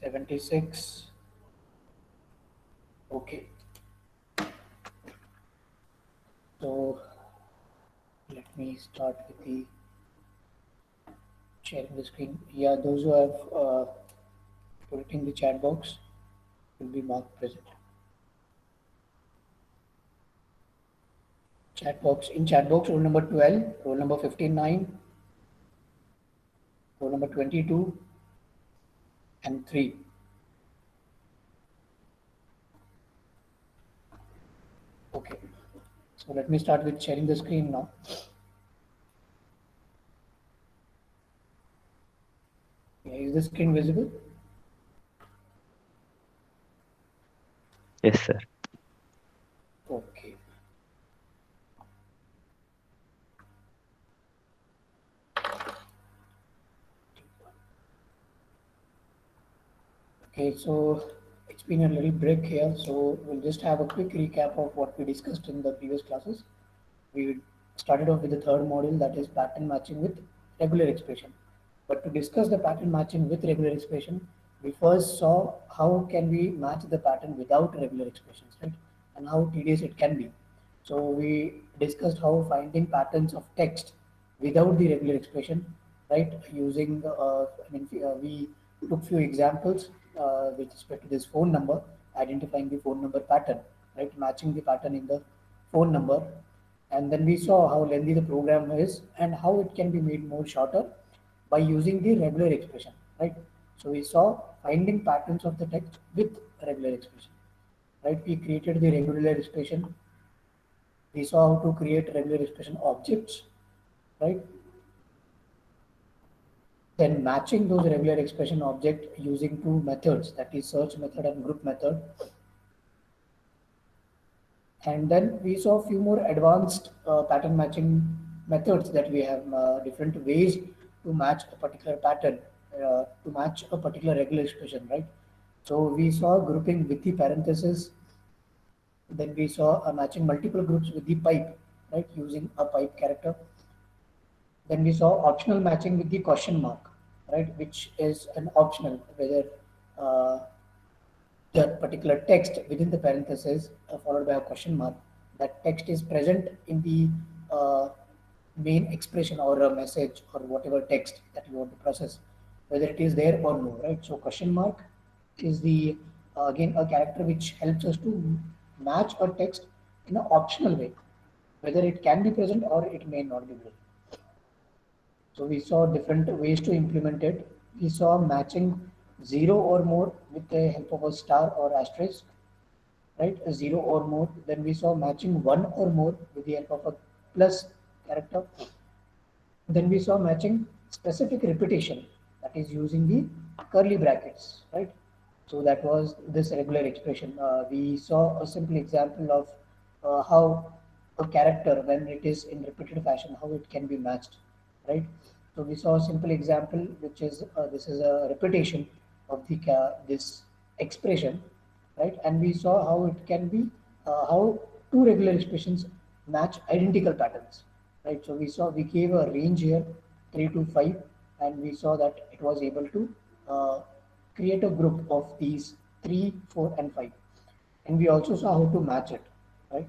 76. Okay. So let me start with the sharing the screen. Yeah, those who have put it in the chat box will be marked present. Chat box, roll number 12, roll number 59, roll number 22, and 3. Okay. So let me start with sharing the screen now. Yeah, is the screen visible? Yes, sir. Okay. Okay, so it's been a little break here, so we'll just have a quick recap of what we discussed in the previous classes. We started off with the third module, that is pattern matching with regular expression. But to discuss the pattern matching with regular expression, we first saw how can we match the pattern without regular expressions, right? And how tedious it can be. So we discussed how finding patterns of text without the regular expression, right? Using, we took few examples with respect to this phone number, identifying the phone number pattern, right? Matching the pattern in the phone number, and then we saw how lengthy the program is and how it can be made more shorter by using the regular expression, right? So we saw finding patterns of the text with regular expression, right? We created the regular expression. We saw how to create regular expression objects, right? Then matching those regular expression object using two methods, that is search method and group method. And then we saw a few more advanced pattern matching methods, that we have different ways to match a particular pattern, to match a particular regular expression, right? So we saw grouping with the parenthesis. Then we saw matching multiple groups with the pipe, right, using a pipe character. Then we saw optional matching with the question mark, right, which is an optional, whether uh, that particular text within the parenthesis followed by a question mark, that text is present in the main expression or a message or whatever text that you want to process, whether it is there or no, right? So question mark is the again a character which helps us to match a text in an optional way, whether it can be present or it may not be present. So we saw different ways to implement it. We saw matching zero or more with the help of a star or asterisk, right? A zero or more. Then we saw matching one or more with the help of a plus character. Then we saw matching specific repetition, that is using the curly brackets, right? So that was this regular expression. We saw a simple example of how a character, when it is in repeated fashion, how it can be matched, right? So we saw a simple example, which is this is a repetition of the this expression, right? And we saw how it can be how two regular expressions match identical patterns, right? So we gave a range here, 3 to 5, and we saw that it was able to uh, create a group of these 3, 4, and 5, and we also saw how to match it, right?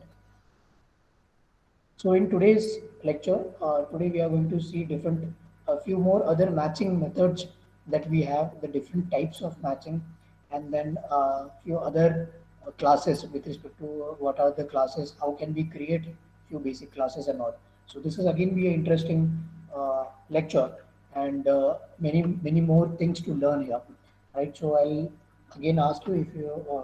So in today's lecture, today we are going to see a few more other matching methods that we have, the different types of matching, and then a few other classes with respect to what are the classes, how can we create few basic classes and all. So this is again be an interesting lecture, and many more things to learn here, right? So I'll again ask you if you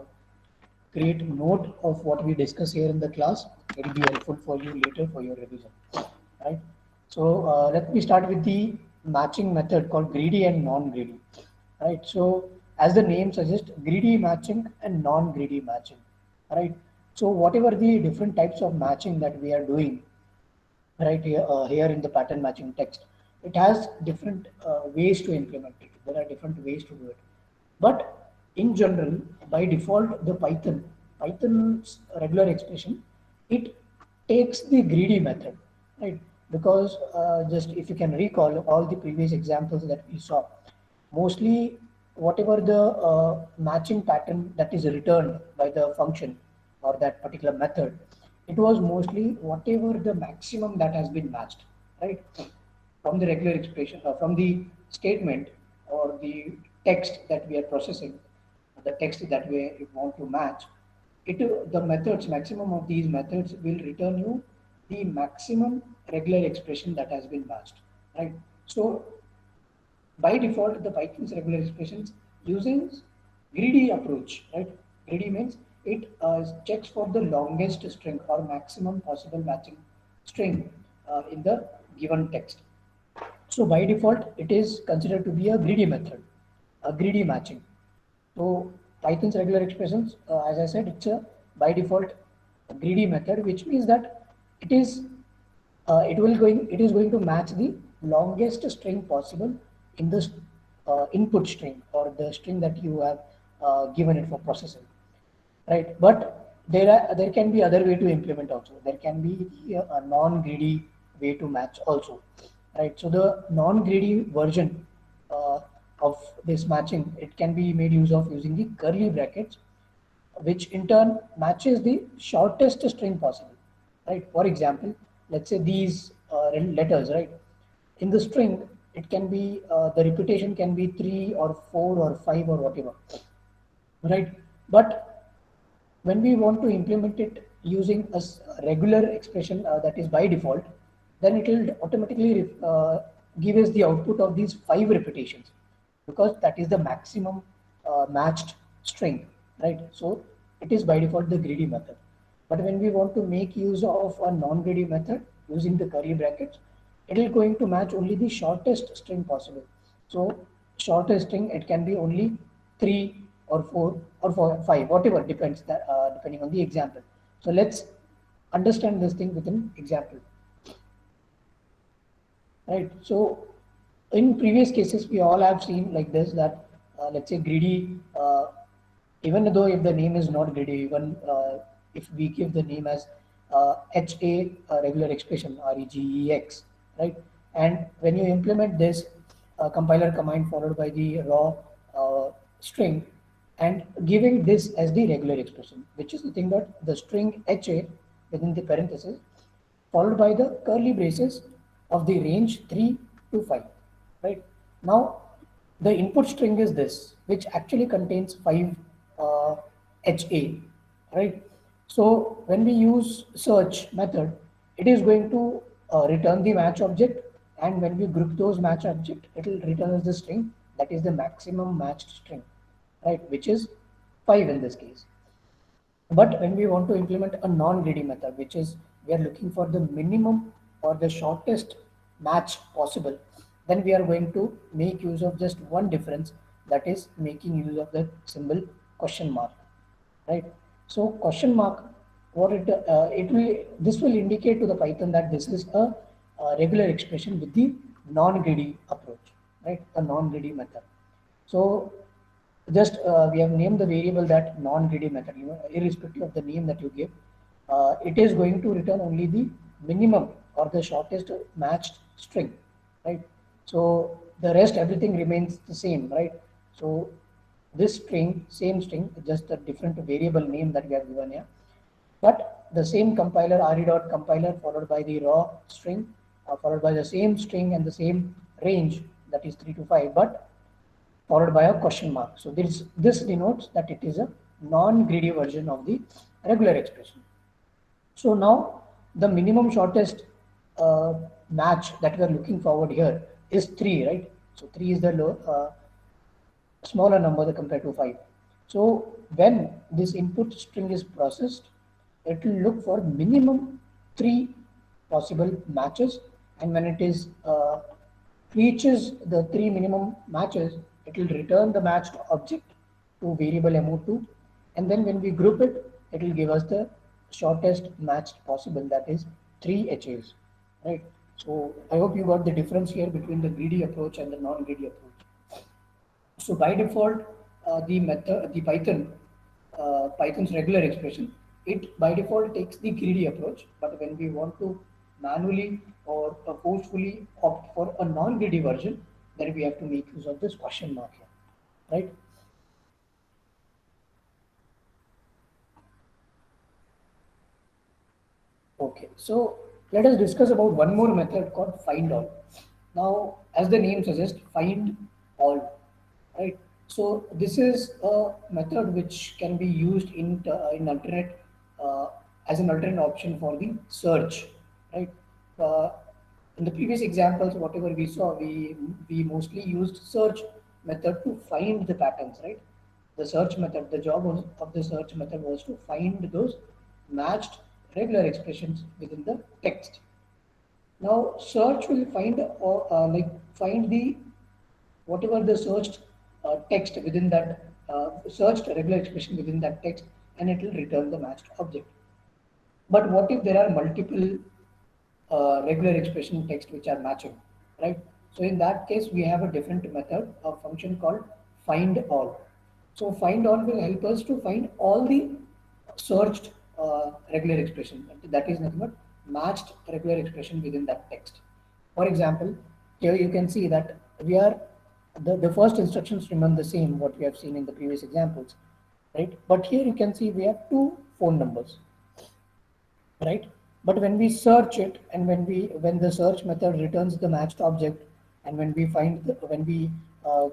create note of what we discuss here in the class. It will be helpful for you later for your revision, right? So let me start with the matching method called greedy and non-greedy, right? So as the name suggests, greedy matching and non-greedy matching, right? So whatever the different types of matching that we are doing, right here, here in the pattern matching text, it has different ways to implement it. There are different ways to do it, but in general, by default, the Python's regular expression, it takes the greedy method, right? Because just if you can recall all the previous examples that we saw, mostly whatever the matching pattern that is returned by the function or that particular method, it was mostly whatever the maximum that has been matched, right? From the regular expression, from the statement or the text that we are processing, the text that we want to match, the methods, maximum of these methods will return you the maximum regular expression that has been matched, right? So by default, the Python's regular expressions uses greedy approach, right? Greedy means it checks for the longest string or maximum possible matching string in the given text. So by default, it is considered to be a greedy method, a greedy matching. So Python's regular expressions, as I said, it's a by default greedy method, which means that it is it is going to match the longest string possible in the input string or the string that you have given it for processing, right? But there can be other way to implement also. There can be a non-greedy way to match also, right? So the non-greedy version of this matching, it can be made use of using the curly brackets, which in turn matches the shortest string possible, right? For example, let's say these letters, right? In the string, it can be the repetition can be 3 or 4 or 5 or whatever, right? But when we want to implement it using a regular expression that is by default, then it will automatically give us the output of these 5 repetitions, because that is the maximum matched string, right? So it is by default the greedy method. But when we want to make use of a non-greedy method using the curly brackets, it is going to match only the shortest string possible. So shortest string, it can be only 3 or 4 or 5, whatever depends that, depending on the example. So let's understand this thing with an example, right? So in previous cases, we all have seen like this that let's say greedy, even though if the name is not greedy, even if we give the name as HA, regular expression, REGEX, right? And when you implement this compiler command followed by the raw string and giving this as the regular expression, which is nothing but the string HA within the parenthesis followed by the curly braces of the range 3 to 5, right? Now, the input string is this, which actually contains 5 HA, right? So, when we use search method, it is going to return the match object, and when we group those match object, it will return us the string that is the maximum matched string, right? Which is 5 in this case. But when we want to implement a non-greedy method, which is we are looking for the minimum or the shortest match possible, then we are going to make use of just one difference, that is making use of the symbol question mark, right? So question mark, what it will this will indicate to the Python that this is a regular expression with the non-greedy approach, right? A non-greedy method. So just we have named the variable that non-greedy method, irrespective of the name that you give, it is going to return only the minimum or the shortest matched string, right? So the rest everything remains the same, right? So this string, same string, just a different variable name that we have given here, but the same compiler, re dot compiler followed by the raw string, followed by the same string and the same range, that is 3 to 5, but followed by a question mark. So this denotes that it is a non-greedy version of the regular expression. So now the minimum shortest match that we are looking forward here is 3, right? So 3 is the smaller number compared to 5. So when this input string is processed, it will look for minimum 3 possible matches, and when it is reaches the 3 minimum matches, it will return the matched object to variable mo2, and then when we group it, it will give us the shortest matched possible, that is 3 HAs, right? So I hope you got the difference here between the greedy approach and the non-greedy approach. So by default, the method, the Python's regular expression, it by default takes the greedy approach. But when we want to manually or forcefully opt for a non-greedy version, then we have to make use of this question mark here. right? Okay, so let us discuss about one more method called find all. Now, as the name suggests, find all, right? So this is a method which can be used in alternate as an alternate option for the search, right? Uh, in the previous examples, whatever we saw, we mostly used search method to find the patterns, right? The search method, the job of the search method was to find those matched regular expressions within the text. Now search will find find the whatever the searched text within that searched regular expression within that text, and it will return the matched object. But what if there are multiple regular expression text which are matching, right? So in that case, we have a different method, a function called find all. So find all will help us to find all the searched regular expression. That is nothing but matched regular expression within that text. For example, here you can see that we are the first instructions remain the same what we have seen in the previous examples, right? But here you can see we have two phone numbers, right? But when we search it, and when the search method returns the matched object, and when we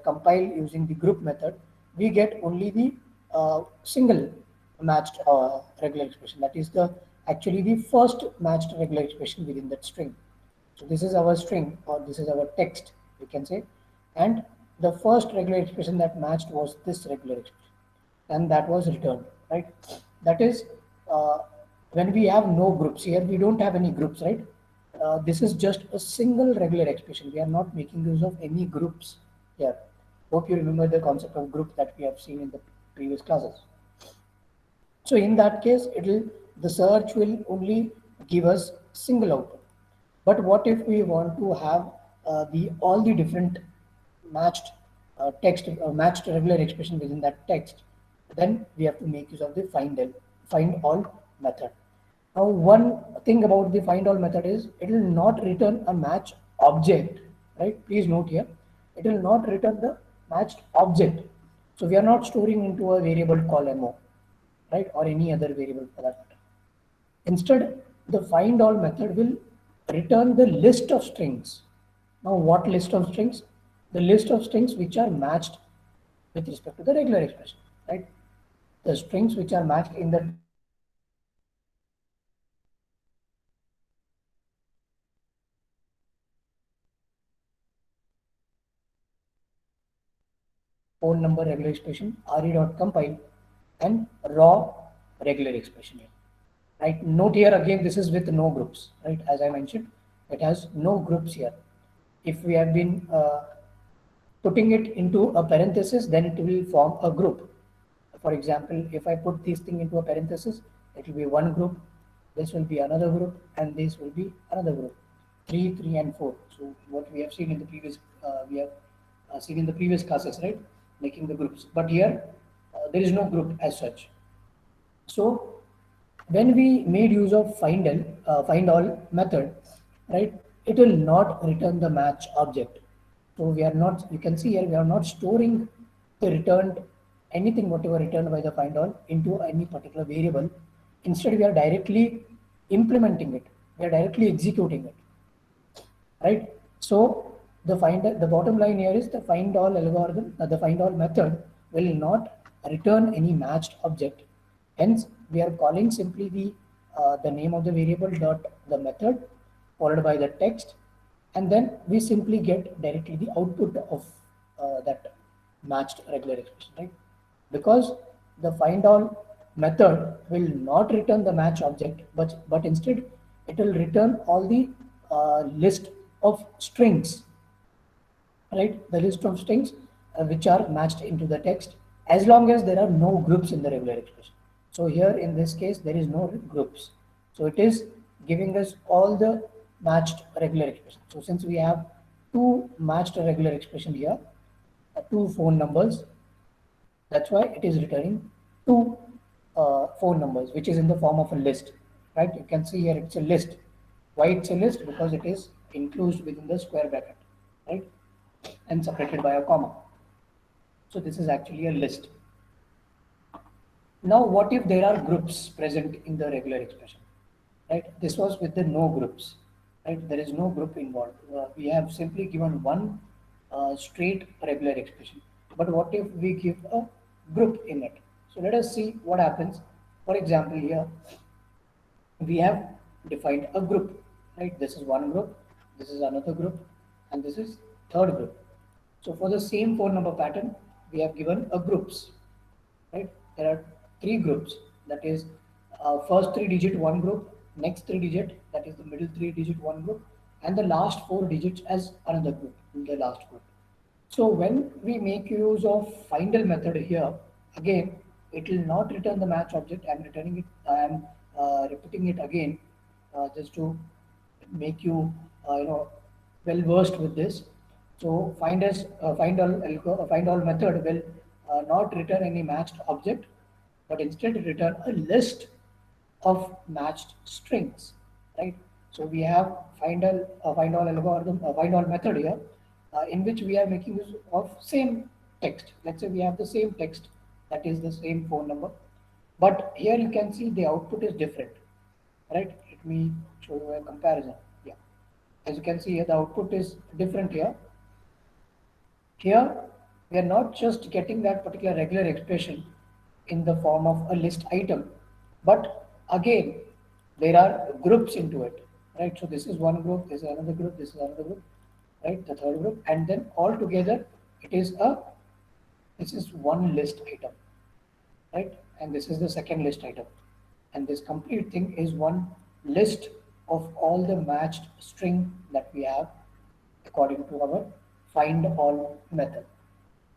compile using the group method, we get only the single matched regular expression. That is the actually the first matched regular expression within that string. So this is our string, or this is our text, we can say, and the first regular expression that matched was this regular expression, and that was returned, right? That is uh, when we have no groups. Here we don't have any groups, right? This is just a single regular expression. We are not making use of any groups here. Hope you remember the concept of group that we have seen in the previous classes. So in that case, the search will only give us single output. But what if we want to have the all the different matched matched regular expression within that text? Then we have to make use of the find all method. Now, one thing about the find all method is it will not return a match object, right? Please note here, it will not return the matched object. So we are not storing into a variable called mo, right, or any other variable for that matter. Instead, the find all method will return the list of strings. Now, what list of strings? The list of strings which are matched with respect to the regular expression, right? The strings which are matched in the text with respect to the regular expression. For example, here we have phone number regular expression, re.compile, and raw regular expression here. Right? Note here again, this is with no groups, right? As I mentioned, it has no groups here. If we have been putting it into a parenthesis, then it will form a group. For example, if I put this thing into a parenthesis, it will be one group, this will be another group, and this will be another group. 3, 3, and 4. So what we have seen in the previous, we have seen in the previous classes, right? Making the groups. But here, there is no group as such. So when we made use of find all method, right, it will not return the match object. So we are not, you can see here, we are not storing the returned anything whatever returned by the find all into any particular variable. Instead, we are directly implementing it. We are directly executing it, right? So the bottom line here is the find all algorithm, the find all method will not return any matched object. Hence, we are calling simply the name of the variable dot the method followed by the text, and then we simply get directly the output of that matched regular expression, right? Because the find all method will not return the match object, but instead it will return all the list of strings, right? The list of strings which are matched into the text, as long as there are no groups in the regular expression. So here in this case, there is no groups. So it is giving us all the matched regular expression. So since we have two matched regular expression here, two phone numbers, that's why it is returning two phone numbers, which is in the form of a list, right? You can see here it's a list. Why it's a list? Because it is enclosed within the square bracket, right? And separated by a comma. So this is actually a list. Now, what if there are groups present in the regular expression? Right? This was with the no groups. Right? There is no group involved. We have simply given one straight regular expression. But what if we give a group in it? So let us see what happens. For example, here we have defined a group. Right? This is one group. This is another group, and this is third group. So for the same phone number pattern, we have given a groups, right? There are three groups. That is, first three digit one group, next three digit, that is the middle three digit one group, and the last four digits as another group in the last group. So when we make use of findall method here, again, it will not return the match object. I'm returning it. I'm repeating it again, just to make you, well versed with this. So find all method will not return any matched object, but instead return a list of matched strings, right? So we have find all algorithm, find all method here, in which we are making use of same text. Let's say we have the same text, that is the same phone number, but here you can see the output is different, right? Let me show you a comparison. Yeah, as you can see here, the output is different here. Here, we are not just getting that particular regular expression in the form of a list item, but again, there are groups into it, right? So this is one group, this is another group, this is another group, right? The third group, and then all together, it is this is one list item, right? And this is the second list item. And this complete thing is one list of all the matched string that we have according to our find all method.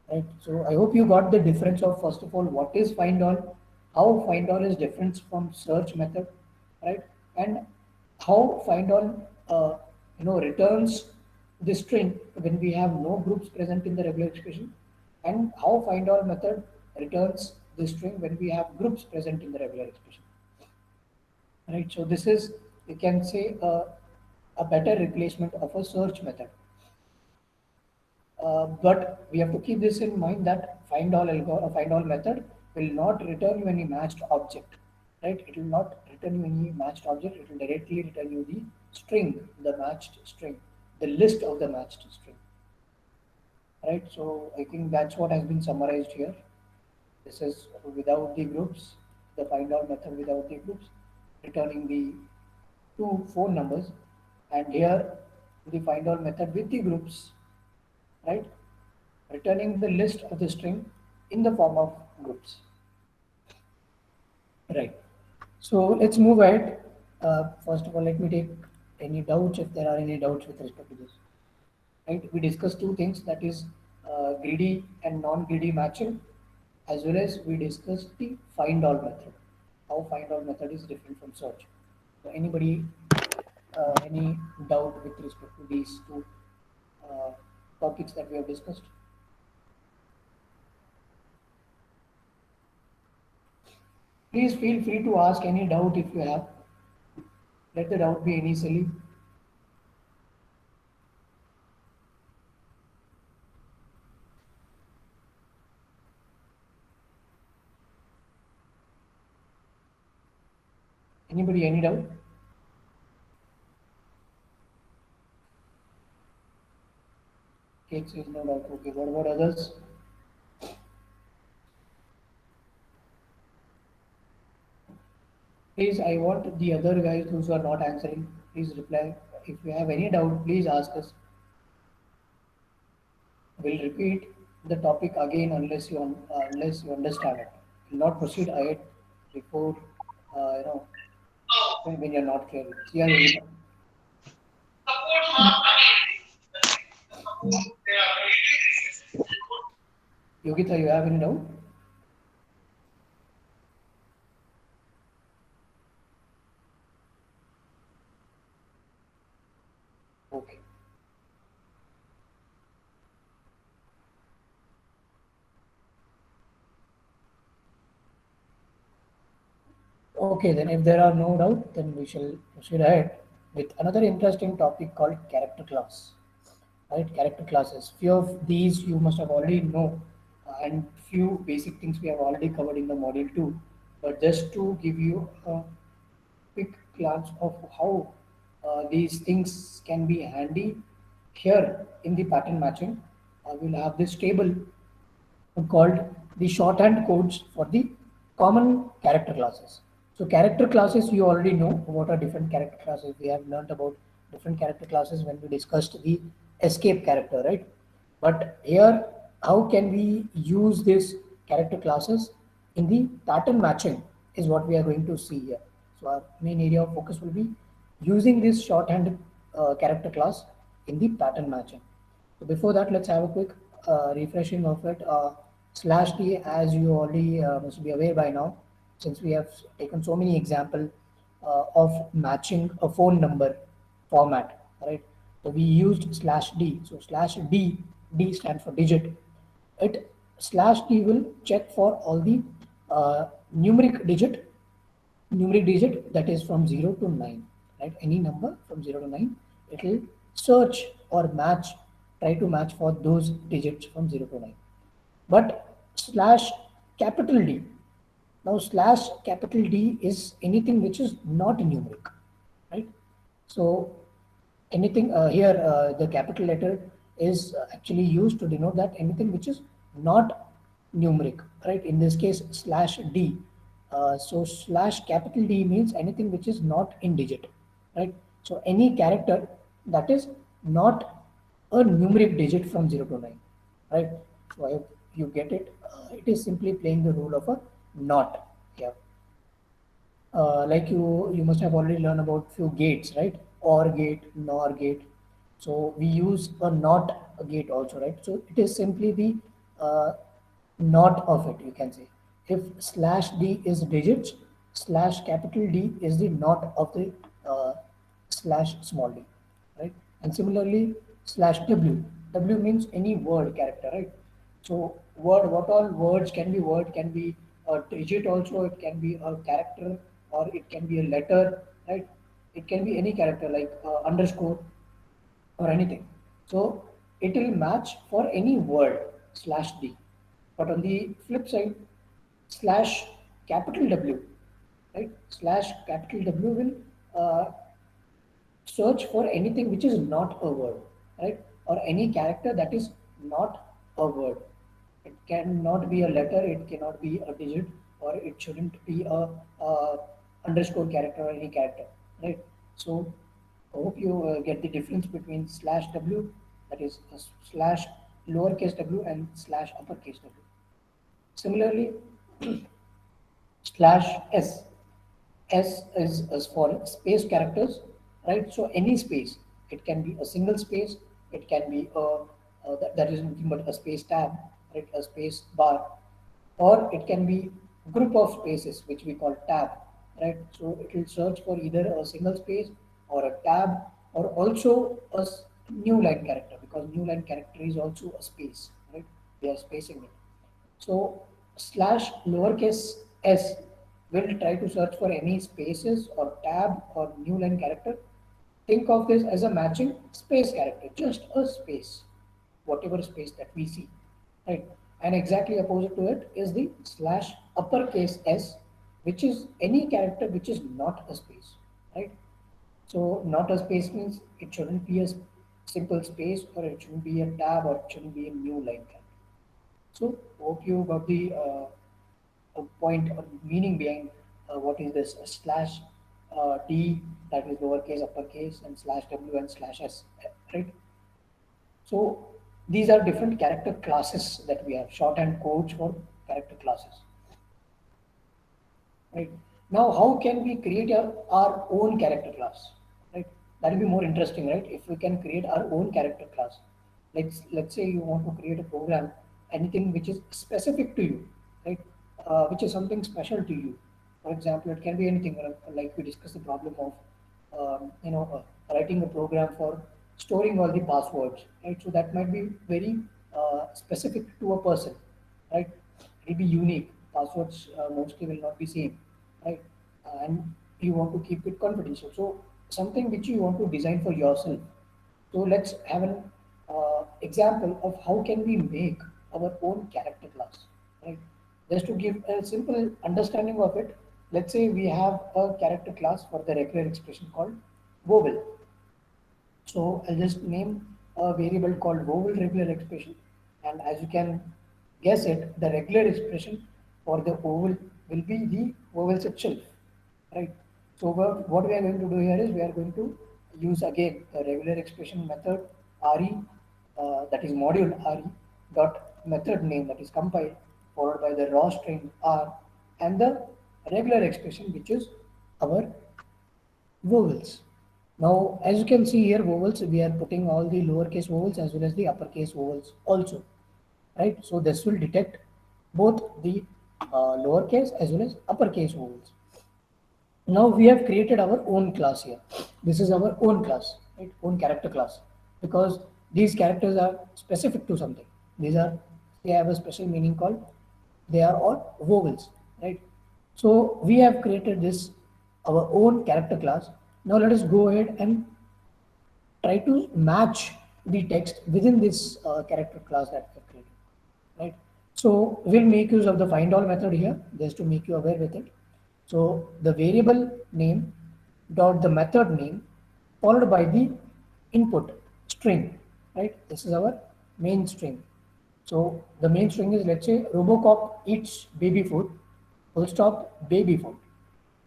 Right. So I hope you got the difference of, first of all, what is find all, how find all is different from search method, right? And how find all returns the string when we have no groups present in the regular expression, and how find all method returns the string when we have groups present in the regular expression. Right. So this is, you can say, a better replacement of a search method. But we have to keep this in mind that find all method will not return you any matched object, right? It will not return you any matched object. It will directly return you the string, the matched string, the list of the matched string, right? So I think that's what has been summarized here. This is without the groups, the find all method without the groups, returning the two phone numbers, and here the find all method with the groups, right? Returning the list of the string in the form of groups. Right. So let's move ahead. First of all, let me take any doubts, if there are any doubts with respect to this. Right. We discussed two things, that is greedy and non-greedy matching, as well as we discussed the find all method. How find all method is different from search. So anybody, any doubt with respect to these two topics that we have discussed? Please feel free to ask any doubt if you have. Let the doubt be initially. Anybody, any doubt? Cake says no doubt. Okay, what about others? Please, I want the other guys, those who are not answering, please reply. If you have any doubt, please ask us. We'll repeat the topic again unless you understand it. We'll not proceed ahead before when you're not clear. Yeah, Yogita, you have any doubt? Okay. Okay, then if there are no doubt, then we shall proceed ahead with another interesting topic called character class. Right, character classes. Few of these you must have already know and few basic things we have already covered in the module 2. But just to give you a quick glance of how these things can be handy here in the pattern matching, we'll have this table called the shorthand codes for the common character classes. So character classes, you already know what are different character classes. We have learned about different character classes when we discussed the escape character, right? But here, how can we use these character classes in the pattern matching is what we are going to see here. So our main area of focus will be using this shorthand character class in the pattern matching. So before that, let's have a quick refreshing of it. Slash D, as you already must be aware by now, since we have taken so many example of matching a phone number format, right? So we used slash D. So slash D, D stands for digit. It slash D will check for all the numeric digit that is from 0 to 9, right? Any number from 0 to 9, it will search or match, try to match for those digits from 0 to 9. But slash capital D, now slash capital D is anything which is not numeric, right? So anything here, the capital letter is actually used to denote that anything which is not numeric, right? In this case, slash D. So slash capital D means anything which is not in digit, right? So any character that is not a numeric digit from 0 to 9, right? So I hope you get it. It is simply playing the role of a not. Yeah. Like you must have already learned about few gates, right? Or gate, nor gate. So we use a not a gate also, right? So it is simply the uh, not of it, you can say. If slash D is digits, slash capital D is the not of the slash small d, right? And similarly, slash W. W means any word character, right? So word, what all words can be word, can be a digit also, it can be a character, or it can be a letter, right? It can be any character like underscore or anything. So it will match for any word slash D. But on the flip side, slash capital W, right? Slash capital W will search for anything which is not a word, right? Or any character that is not a word. It cannot be a letter, it cannot be a digit, or it shouldn't be a underscore character or any character, right? So I hope you get the difference between slash W, that is slash lowercase w, and slash uppercase w. Similarly, slash s. S is for space characters, right? So any space, it can be a single space, it can be that is nothing but a space tab, right? A space bar, or it can be group of spaces which we call tab, right? So it will search for either a single space or a tab, or also a new line character, because new line character is also a space, right? We are spacing it. So slash lowercase s will try to search for any spaces or tab or new line character. Think of this as a matching space character, just a space, whatever space that we see, right? And exactly opposite to it is the slash uppercase s, which is any character which is not a space, right? So not a space means it shouldn't be a simple space, or it shouldn't be a tab, or it shouldn't be a new line character. So hope you got the point or meaning behind what is this slash D, that is lowercase, uppercase, and slash W and slash S, right? So these are different character classes that we have, shorthand codes for character classes, right? Now, how can we create our own character class, right? That will be more interesting, right? If we can create our own character class. Let's say you want to create a program, anything which is specific to you, right? Which is something special to you. For example, it can be anything like we discussed the problem of writing a program for storing all the passwords, right? So that might be very specific to a person, right? It will be unique. Passwords mostly will not be same, right? And you want to keep it confidential. So something which you want to design for yourself. So let's have an example of how can we make our own character class, right? Just to give a simple understanding of it, let's say we have a character class for the regular expression called vowel. So I'll just name a variable called vowel regular expression. And as you can guess it, the regular expression for the vowel will be the vowels itself, right? So what we are going to do here is we are going to use again the regular expression method RE, that is module RE dot method name, that is compile, followed by the raw string R, and the regular expression, which is our vowels. Now, as you can see here, vowels, we are putting all the lowercase vowels as well as the uppercase vowels also, right? So this will detect both the lowercase as well as uppercase vowels. Now we have created our own class here. This is our own class, right? Own character class, because these characters are specific to something. They have a special meaning called, they are all vowels, right? So we have created this our own character class. Now let us go ahead and try to match the text within this character class that we have created, right? So we'll make use of the find all method here just to make you aware with it. So the variable name dot the method name followed by the input string, right? This is our main string. So the main string is, let's say, Robocop eats baby food, full stop, baby food,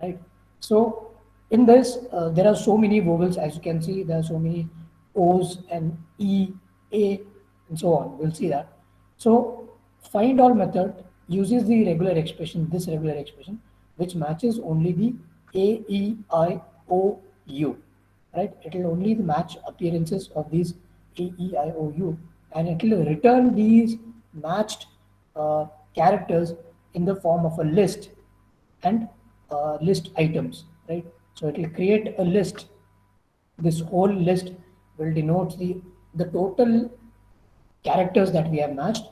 right? So in this, there are so many vowels, as you can see, there are so many O's and E, A, and so on. We'll see that. So find all method uses the regular expression, this regular expression, which matches only the A, E, I, O, U, right? It will only match appearances of these A, E, I, O, U, and it will return these matched characters in the form of a list and list items, right? So it will create a list. This whole list will denote the total characters that we have matched,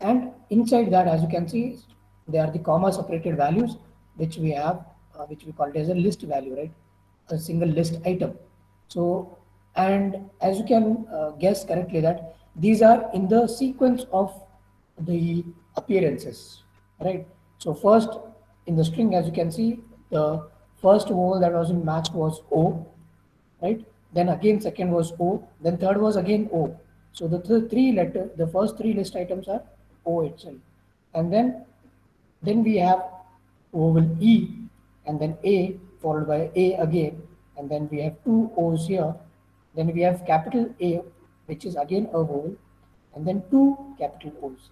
and inside that, as you can see, they are the comma separated values which we have, which we call it as a list value, right? A single list item. So, and as you can guess correctly, that these are in the sequence of the appearances, right? So first in the string, as you can see, the first vowel that was in match was O, right? Then again second was O, then third was again O. So the first three list items are O itself. And then we have vowel E, and then A followed by A again, and then we have two O's here. Then we have capital A, which is again a vowel, and then two capital O's,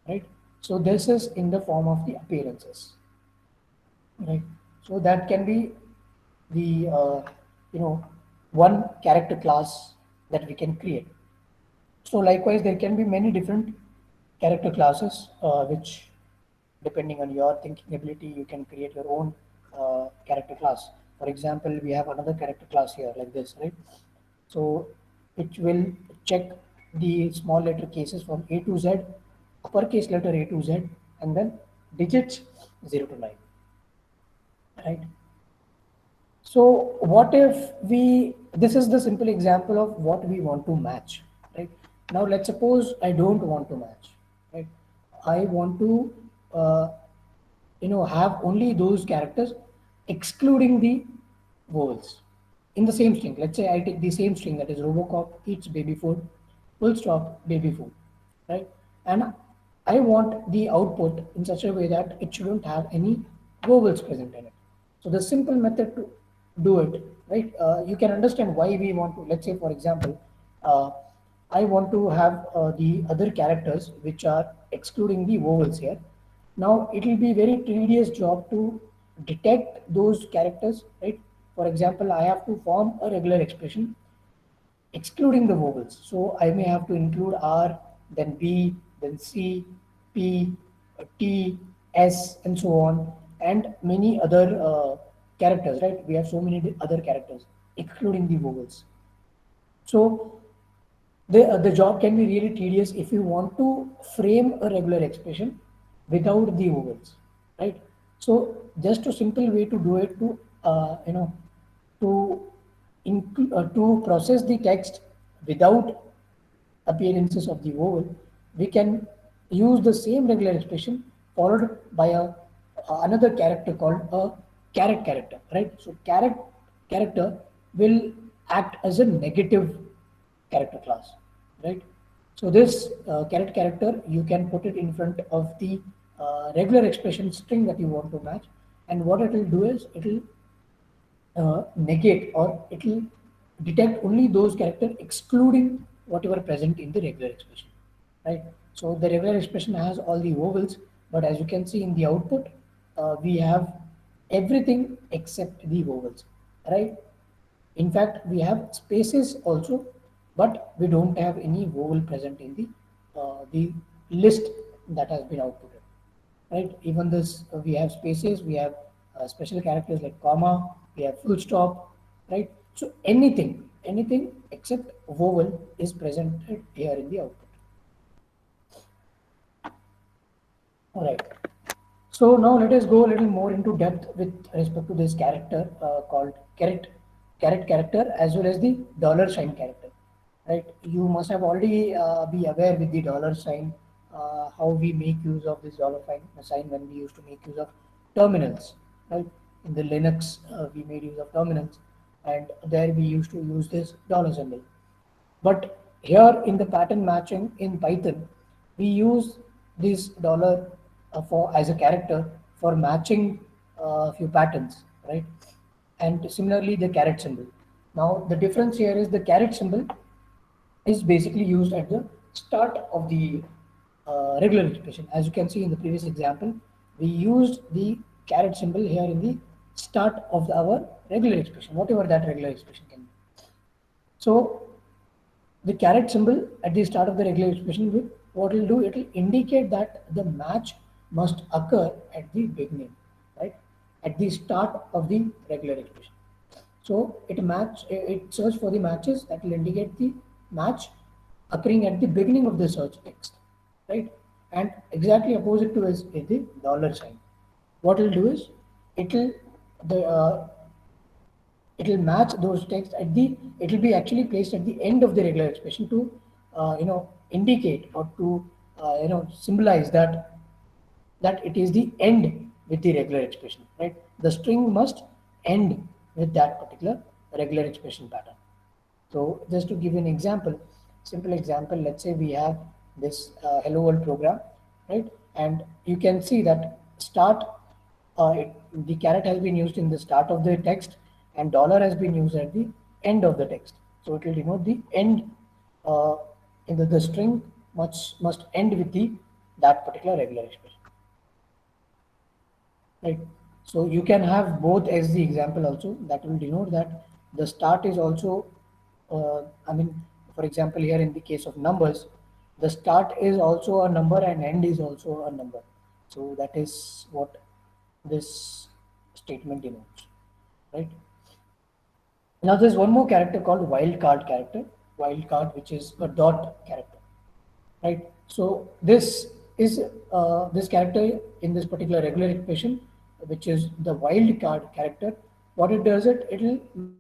right? So this is in the form of the appearances, right? So that can be the one character class that we can create. So likewise, there can be many different character classes, which depending on your thinking ability, you can create your own character class. For example, we have another character class here like this, right? So it will check the small letter cases from A to Z, uppercase letter A to Z, and then digits 0 to 9, right? So what if this is the simple example of what we want to match, right? Now let's suppose I don't want to match, right? I want to, uh, have only those characters excluding the vowels in the same string. Let's say I take the same string, that is Robocop eats baby food, full stop, baby food, right? And I want the output in such a way that it shouldn't have any vowels present in it. So the simple method to do it, right? You can understand why we want to. Let's say, for example, I want to have the other characters which are excluding the vowels here. Now it will be very tedious job to detect those characters, right? For example, I have to form a regular expression excluding the vowels. So I may have to include R, then B, then C, P, T, S, and so on, and many other characters, right? We have so many other characters, excluding the vowels. So the job can be really tedious if you want to frame a regular expression without the vowels, right? So just a simple way to do it to to to process the text without appearances of the vowel, we can use the same regular expression followed by a another character called a caret character, right? So caret character will act as a negative character class, right? So this caret character, you can put it in front of the regular expression string that you want to match, and what it will do is it will negate, or it will detect only those characters excluding whatever present in the regular expression, right? So the regular expression has all the vowels, but as you can see in the output, we have everything except the vowels, right? In fact, we have spaces also, but we don't have any vowel present in the list that has been outputted, right? Even this, we have spaces, we have special characters like comma, we have full stop, right? So anything except vowel is presented here in the output. All right. So now let us go a little more into depth with respect to this character called caret character, as well as the dollar sign character. Right? You must have already be aware with the dollar sign, how we make use of this dollar sign when we used to make use of terminals. Right? In the Linux, we made use of terminals, and there we used to use this dollar symbol. But here in the pattern matching in Python, we use this dollar for as a character for matching a few patterns, right? And similarly, the caret symbol. Now, the difference here is the caret symbol is basically used at the start of the regular expression. As you can see in the previous example, we used the caret symbol here in the start of our regular expression, whatever that regular expression can be. So the caret symbol at the start of the regular expression will, what it will do, it will indicate that the match must occur at the beginning, right? At the start of the regular expression. So it search for the matches that will indicate the match occurring at the beginning of the search text, right? And exactly opposite to is the dollar sign. What it will do is it will the it will match those texts at the, it will be actually placed at the end of the regular expression to indicate, or to symbolize that it is the end with the regular expression, right? The string must end with that particular regular expression pattern. So just to give you an example, simple example, let's say we have this hello world program, right? And you can see that start, the caret has been used in the start of the text, and dollar has been used at the end of the text. So it will denote the end, uh, in the string must end with the that particular regular expression. Right. So you can have both as the example also, that will denote that the start is also, I mean, for example, here in the case of numbers, the start is also a number and end is also a number. So that is what this statement denotes, right? Now there's one more character called wildcard character, wildcard, which is a dot character, right? So this is this character in this particular regular expression, which is the wild card character. What it does, it will match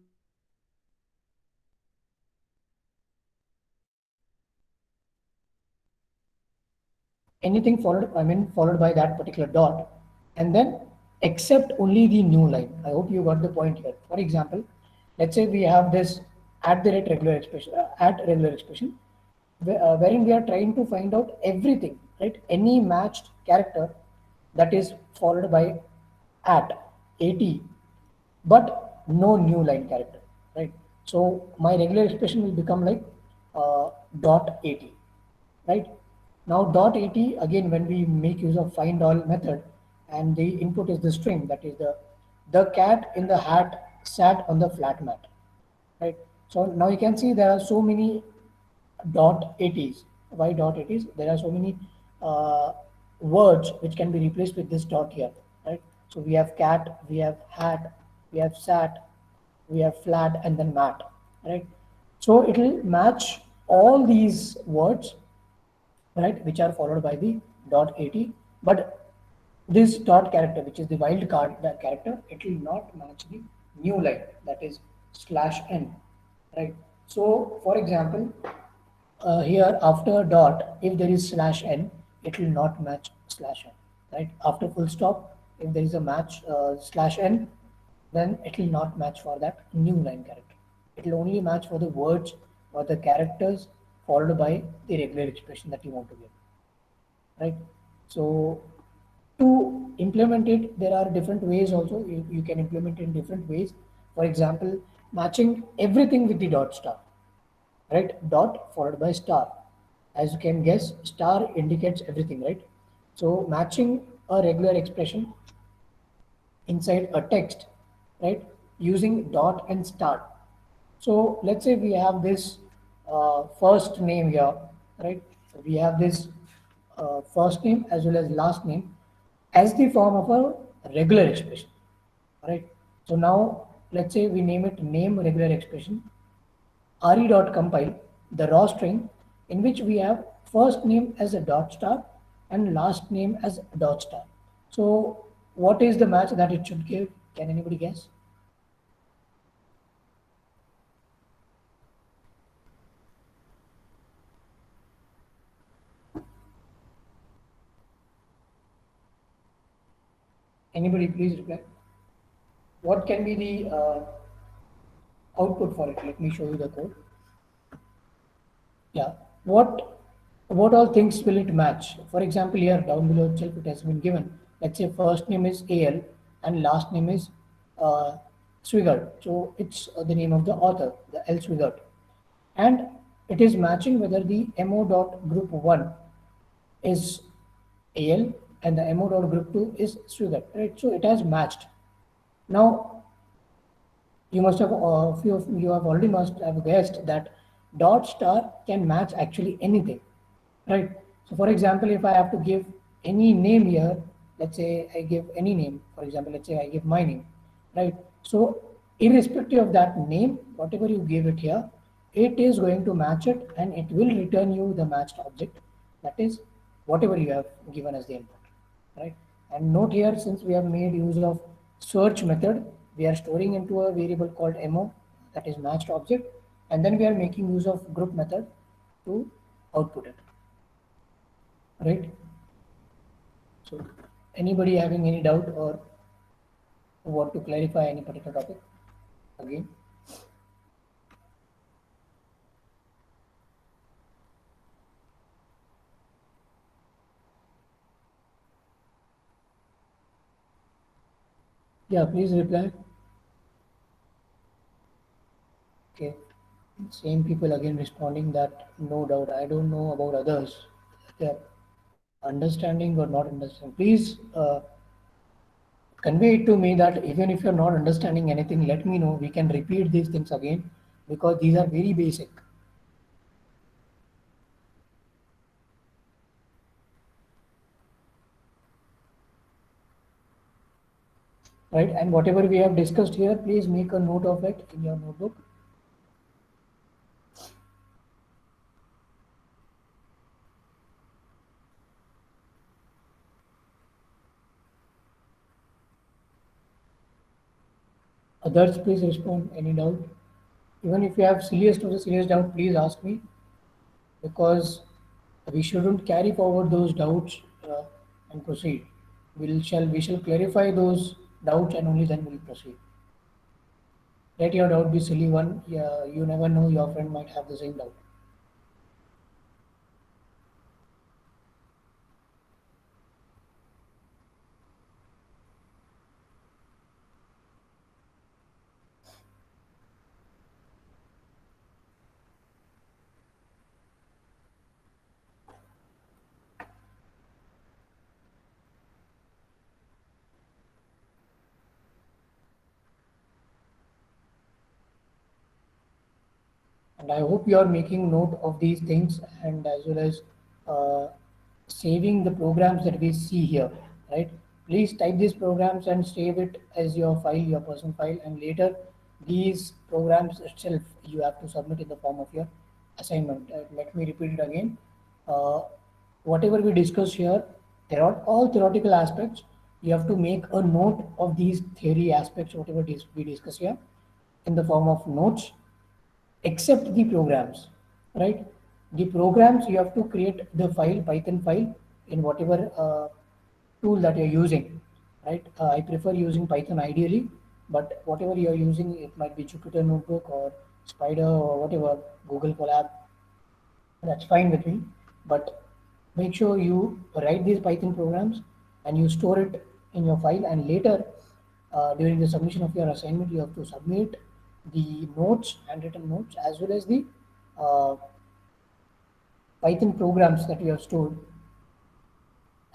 anything followed, I mean, followed by that particular dot, and then except only the new line. I hope you got the point here. For example, let's say we have this at the rate regular expression, at regular expression, wherein we are trying to find out everything, right? Any matched character that is followed by at 80, but no new line character, right? So my regular expression will become like dot 80, right? Now dot 80, again, when we make use of find all method, and the input is the string, that is the cat in the hat sat on the flat mat, right? So now you can see there are so many dot 80s. Why dot 80s? There are so many uh, words which can be replaced with this dot here, right? So we have cat, we have hat, we have sat, we have flat, and then mat, right? So it will match all these words, right, which are followed by the dot 80. But this dot character, which is the wild card that character, it will not match the new line, that is slash n, right? So for example, here after dot, if there is slash n, it will not match slash n, right? After full stop, if there is a match slash n, then it will not match for that new line character. It will only match for the words or the characters followed by the regular expression that you want to give, right? So to implement it, there are different ways also. You can implement it in different ways. For example, matching everything with the dot star, right? Dot followed by star. As you can guess, star indicates everything, right? So matching a regular expression inside a text, right? Using dot and star. So let's say we have this first name here, right? So we have this first name as well as last name as the form of a regular expression, right? So now let's say we name it name regular expression re.compile the raw string in which we have first name as a dot star and last name as a dot star. So what is the match that it should give? Can anybody guess? Anybody please reply. What can be the output for it? Let me show you the code. Yeah. What all things will it match? For example, here down below itself it has been given. Let's say first name is AL and last name is uh, Swigert. So it's the name of the author, the L Swigert. And it is matching whether the MO dot group 1 is AL and the MO dot group 2 is Swigert. Right? So it has matched. Now you must have few of you have already must have guessed that dot star can match actually anything, right? So for example, if I have to give any name here, let's say I give any name, for example, let's say I give my name, right? So irrespective of that name, whatever you give it here, it is going to match it and it will return you the matched object, that is whatever you have given as the input, right? And note here, since we have made use of search method, we are storing into a variable called mo, that is matched object, and then we are making use of group method to output it, right? So anybody having any doubt or want to clarify any particular topic again? Yeah, please reply. Okay. Same people again responding that no doubt. I don't know about others. They're understanding or not understanding. Please convey it to me that even if you're not understanding anything, let me know. We can repeat these things again because these are very basic. Right? And whatever we have discussed here, please make a note of it in your notebook. Others, please respond. Any doubt? Even if you have silliest of the silliest doubt, please ask me because we shouldn't carry forward those doubts and proceed. We shall clarify those doubts and only then we'll proceed. Let your doubt be silly one. Yeah, you never know, your friend might have the same doubt. And I hope you are making note of these things and as well as uh, saving the programs that we see here, right? Please type these programs and save it as your file, your personal file, and later these programs itself you have to submit in the form of your assignment. Let me repeat it again. Uh, Whatever we discuss here, there are all theoretical aspects. You have to make a note of these theory aspects, whatever we discuss here, in the form of notes except the programs, right? The programs you have to create the file, Python file, in whatever tool that you're using, right? I prefer using Python ideally, but whatever you're using, it might be Jupyter Notebook or Spider or whatever, Google Colab, that's fine with me. But make sure you write these Python programs and you store it in your file, and later during the submission of your assignment, you have to submit the notes, handwritten notes, as well as the uh, Python programs that you have stored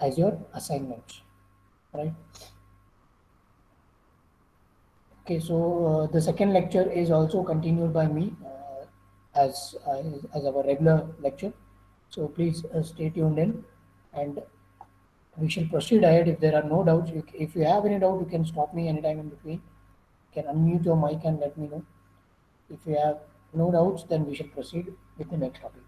as your assignments, right? Okay, so the second lecture is also continued by me as our regular lecture. So please stay tuned in, and we shall proceed ahead. If there are no doubts, if you have any doubt, you can stop me anytime in between. You can unmute your mic and let me know. If you have no doubts, then we shall proceed with the next topic.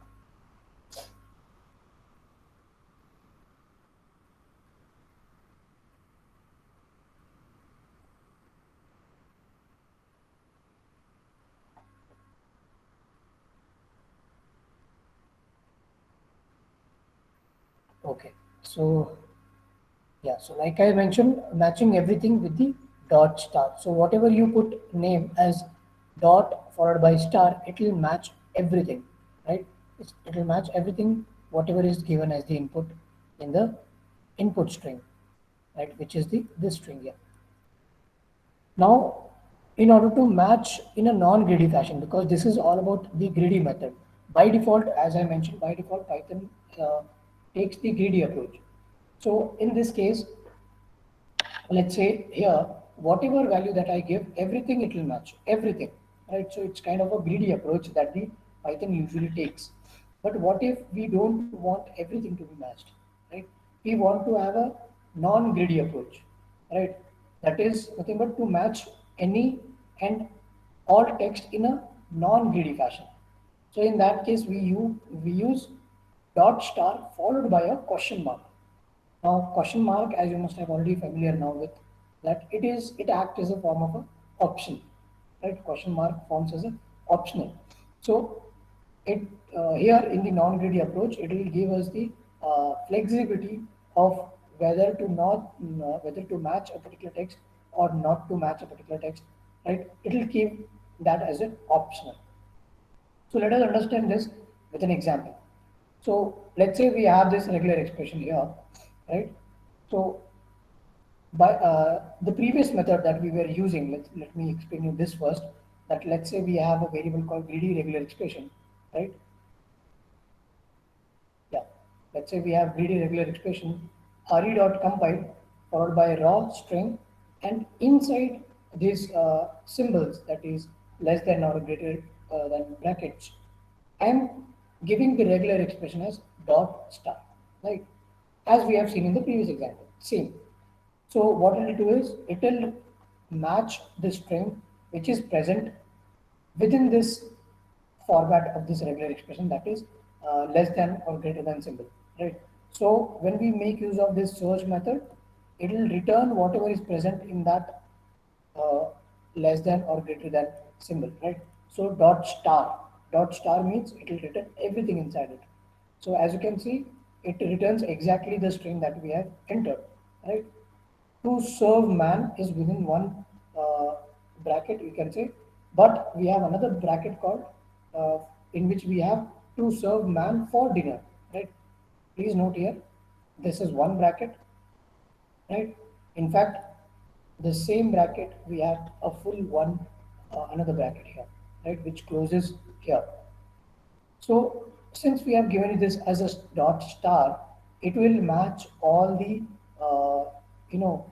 Okay, so yeah, so like I mentioned, matching everything with the dot star. So whatever you put name as dot followed by star, it will match everything, right? It will match everything, whatever is given as the input in the input string, right? Which is the this string here. Now, in order to match in a non-greedy fashion, because this is all about the greedy method. By default, as I mentioned, by default, Python takes the greedy approach. So in this case, let's say here, whatever value that I give, everything it will match, everything, right? So it's kind of a greedy approach that the Python usually takes. But what if we don't want everything to be matched, right? We want to have a non-greedy approach, right? That is nothing but to match any and all text in a non-greedy fashion. So in that case, we use dot star followed by a question mark. Now, question mark, as you must have already familiar now with, that it acts as a form of a option, right? Question mark forms as a optional. So, it here in the non-greedy approach, it will give us the flexibility of whether to match a particular text or not to match a particular text, right? It will keep that as an optional. So let us understand this with an example. So let's say we have this regular expression here, right? So by the previous method that we were using, let me explain you this first. That let's say we have a variable called greedy regular expression, right? Yeah. Let's say we have greedy regular expression re.compile followed by raw string, and inside these symbols, that is less than or greater than brackets, I am giving the regular expression as dot star, right? As we have seen in the previous example, same. So what it will do is it will match the string which is present within this format of this regular expression, that is less than or greater than symbol, right? So when we make use of this search method, it will return whatever is present in that uh, less than or greater than symbol, right? So dot star means it will return everything inside it. So as you can see, it returns exactly the string that we have entered, right? To serve man is within one bracket, you can say, but we have another bracket called uh, in which we have to serve man for dinner, right? Please note here, this is one bracket, right? In fact, the same bracket we have a full one, another bracket here, right, which closes here. So since we have given it this as a dot star, it will match uh, you know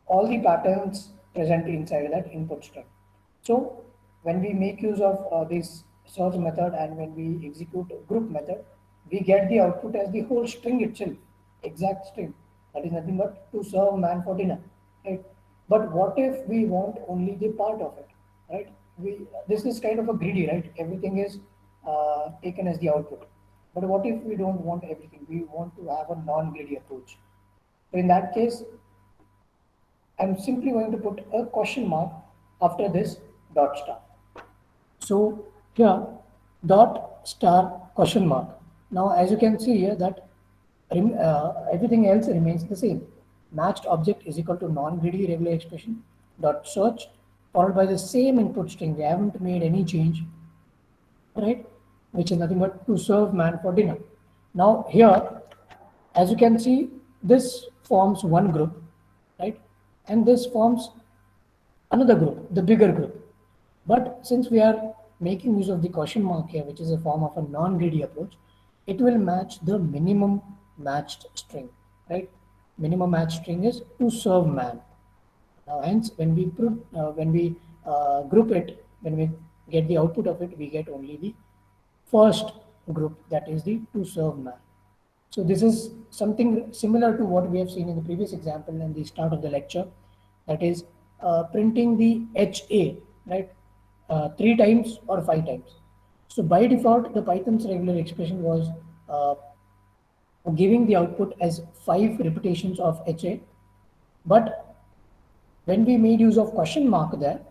all the patterns present inside that input string. So when we make use of this search method and when we execute group method, we get the output as the whole string itself, exact string. That is nothing but to serve man for dinner, right? But what if we want only the part of it, right? This is kind of a greedy, right? Everything is taken as the output. But what if we don't want everything? We want to have a non-greedy approach. So in that case, I'm simply going to put a question mark after this dot star. So here dot star question mark. Now as you can see here that everything else remains the same. Matched object is equal to non-greedy regular expression dot search followed by the same input string. We haven't made any change, right? Which is nothing but to serve man for dinner. Now here, as you can see, this forms one group, right? And this forms another group, the bigger group. But since we are making use of the question mark here, which is a form of a non-greedy approach, it will match the minimum matched string, right? Minimum matched string is to serve man. Now, hence, when we group it, when we get the output of it, we get only the first group, that is the to serve man. So this is something similar to what we have seen in the previous example in the start of the lecture, that is printing the HA, right, 3 times or 5 times. So by default, the Python's regular expression was giving the output as 5 repetitions of HA, but when we made use of question mark there,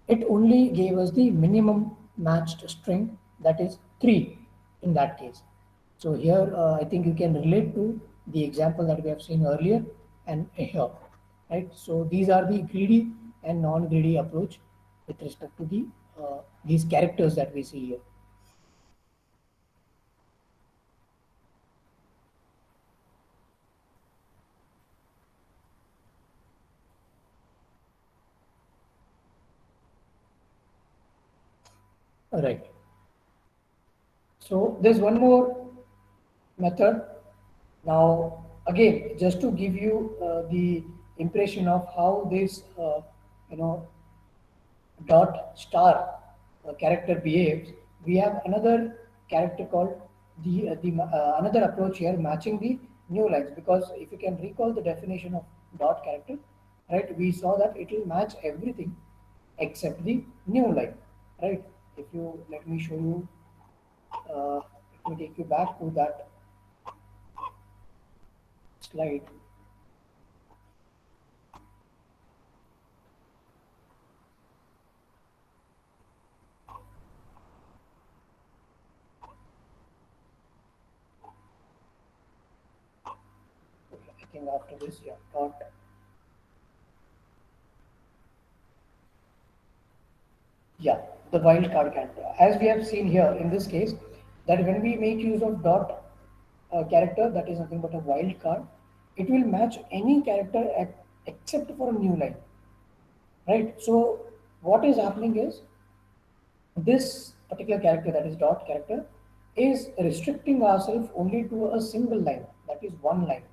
it only gave us the minimum matched string, that is 3 in that case. So here I think you can relate to the example that we have seen earlier and here, right? So these are the greedy and non-greedy approach with respect to the these characters that we see here. All right. So there's one more method. Now, again, just to give you the impression of how this, you know, dot star character behaves, we have another character called the another approach here matching the new lines, because if you can recall the definition of dot character, right, we saw that it will match everything except the new line, right? If you let me show you, let me take you back to that slide. I think after this, yeah, dot. Yeah, the wildcard character. As we have seen here in this case, that when we make use of dot character, that is nothing but a wildcard, it will match any character except for a new line, right? So what is happening is this particular character, that is dot character, is restricting ourselves only to a single line, that is one line,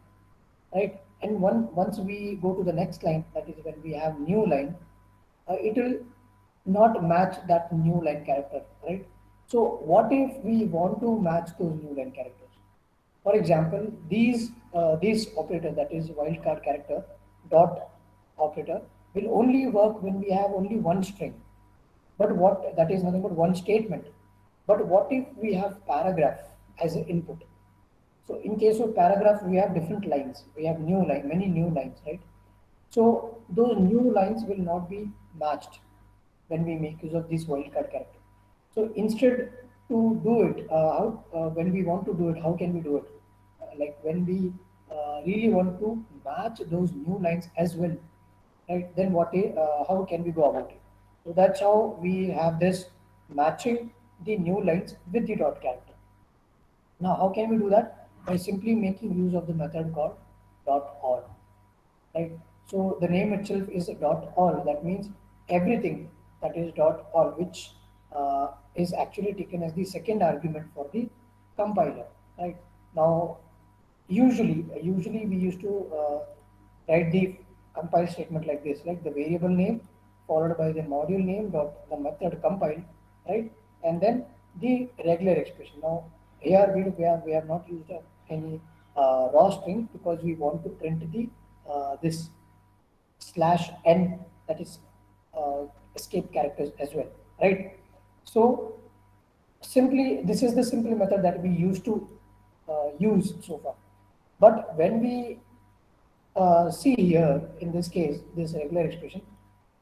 right? And once we go to the next line, that is when we have new line, it will not match that new line character, right? So what if we want to match those new line characters? For example, these operator, that is wildcard character dot operator, will only work when we have only one string. But what that is nothing but one statement. But what if we have paragraph as an input? So in case of paragraph, we have different lines. We have new line, many new lines, right? So those new lines will not be matched when we make use of this wildcard character. So instead to do it, when we want to do it, how can we do it? Like when we really want to match those new lines as well, right? Then how can we go about it? So that's how we have this matching the new lines with the dot character. Now, how can we do that? By simply making use of the method called dot all, right? So the name itself is dot all. That means everything that is dot all, which is actually taken as the second argument for the compiler, right? Now, usually we used to write the compile statement like this, like the variable name followed by the module name dot the method compile, right? And then the regular expression. Now here we have not used any raw string because we want to print the this slash n, that is escape characters as well, right? So simply this is the simple method that we used to use so far. But when we see here in this case, this regular expression,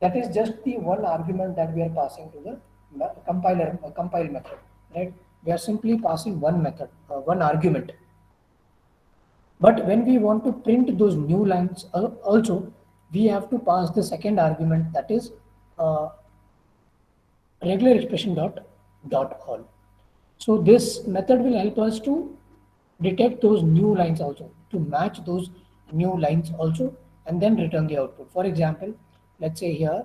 that is just the one argument that we are passing to the compile method, right? We are simply passing one method, one argument. But when we want to print those new lines also, we have to pass the second argument, that is uh, regular expression dot all. So this method will help us to detect those new lines also, to match those new lines also, and then return the output. For example, let's say here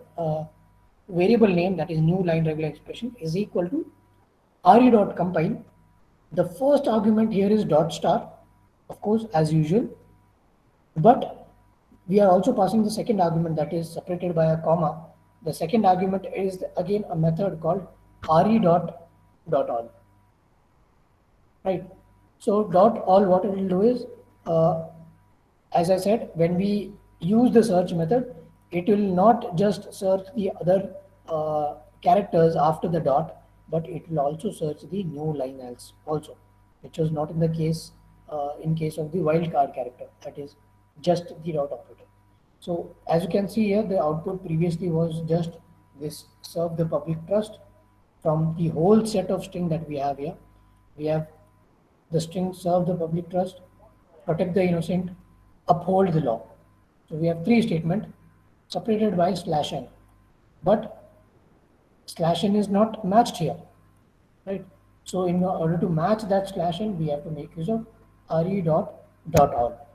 variable name, that is new line regular expression, is equal to re dot compile. The first argument here is dot star, of course, as usual, but we are also passing the second argument, that is separated by a comma. The second argument is again a method called re dot all, right? So dot all, what it will do is, uh, as I said, when we use the search method, it will not just search the other characters after the dot, but it will also search the new line else also, which was not in the case in case of the wildcard character, that is just the dot operator. So as you can see here, the output previously was just this serve the public trust. From the whole set of string that we have here, we have the string serve the public trust, protect the innocent, uphold the law. So we have three statements separated by slash n. But slash n is not matched here, right? So in order to match that slash n, we have to make use of re dot all.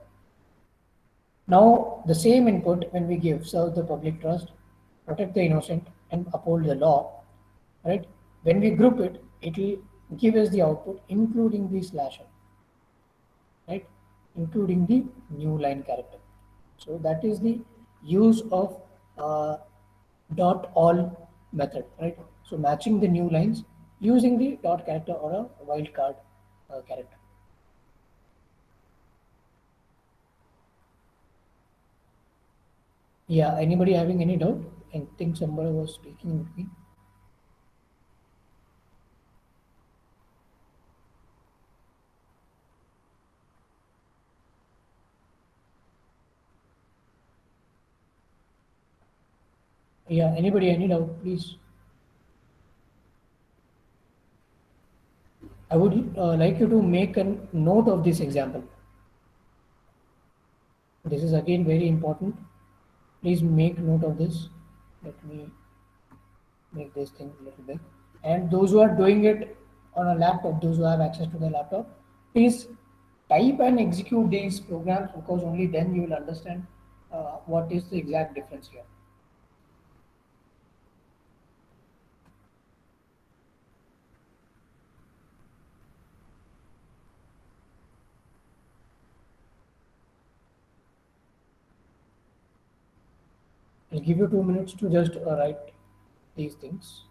Now the same input when we give serve the public trust, protect the innocent, and uphold the law, right? When we group it, it will give us the output including the slash n, right? Including the new line character. So that is the use of dot all method, right? So matching the new lines using the dot character or a wildcard character. Yeah, anybody having any doubt? I think somebody was speaking with me. Yeah, anybody any doubt, please? I would like you to make a note of this example. This is again very important. Please make note of this. Let me make this thing a little big. And those who are doing it on a laptop, those who have access to the laptop, please type and execute these programs, because only then you will understand what is the exact difference here. I'll give you 2 minutes to just write these things.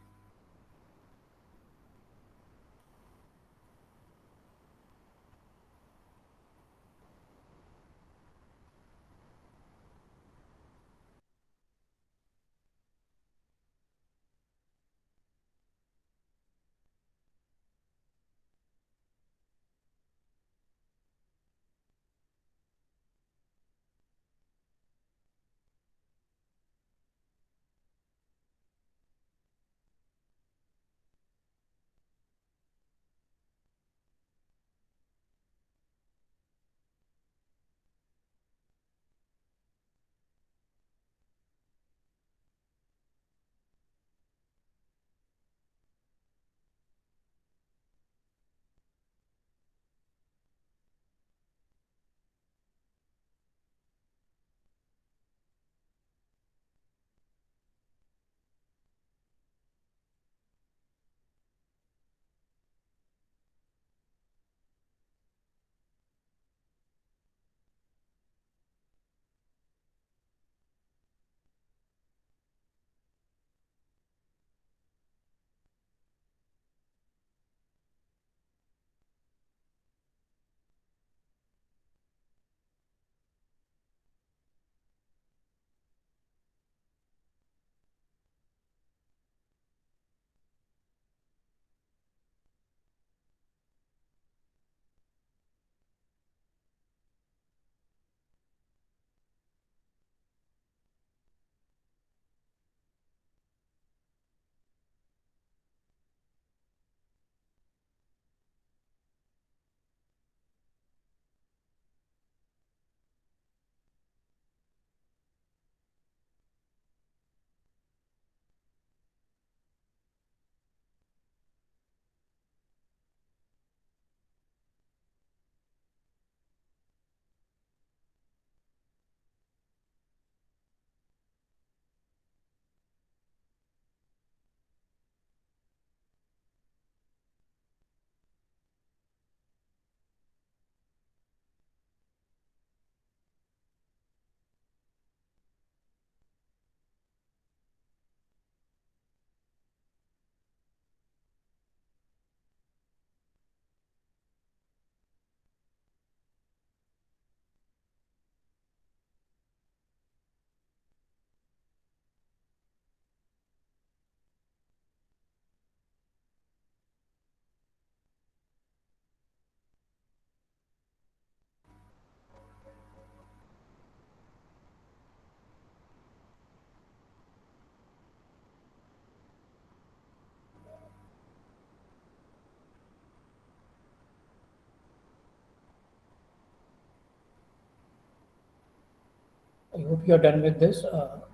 I hope you're done with this.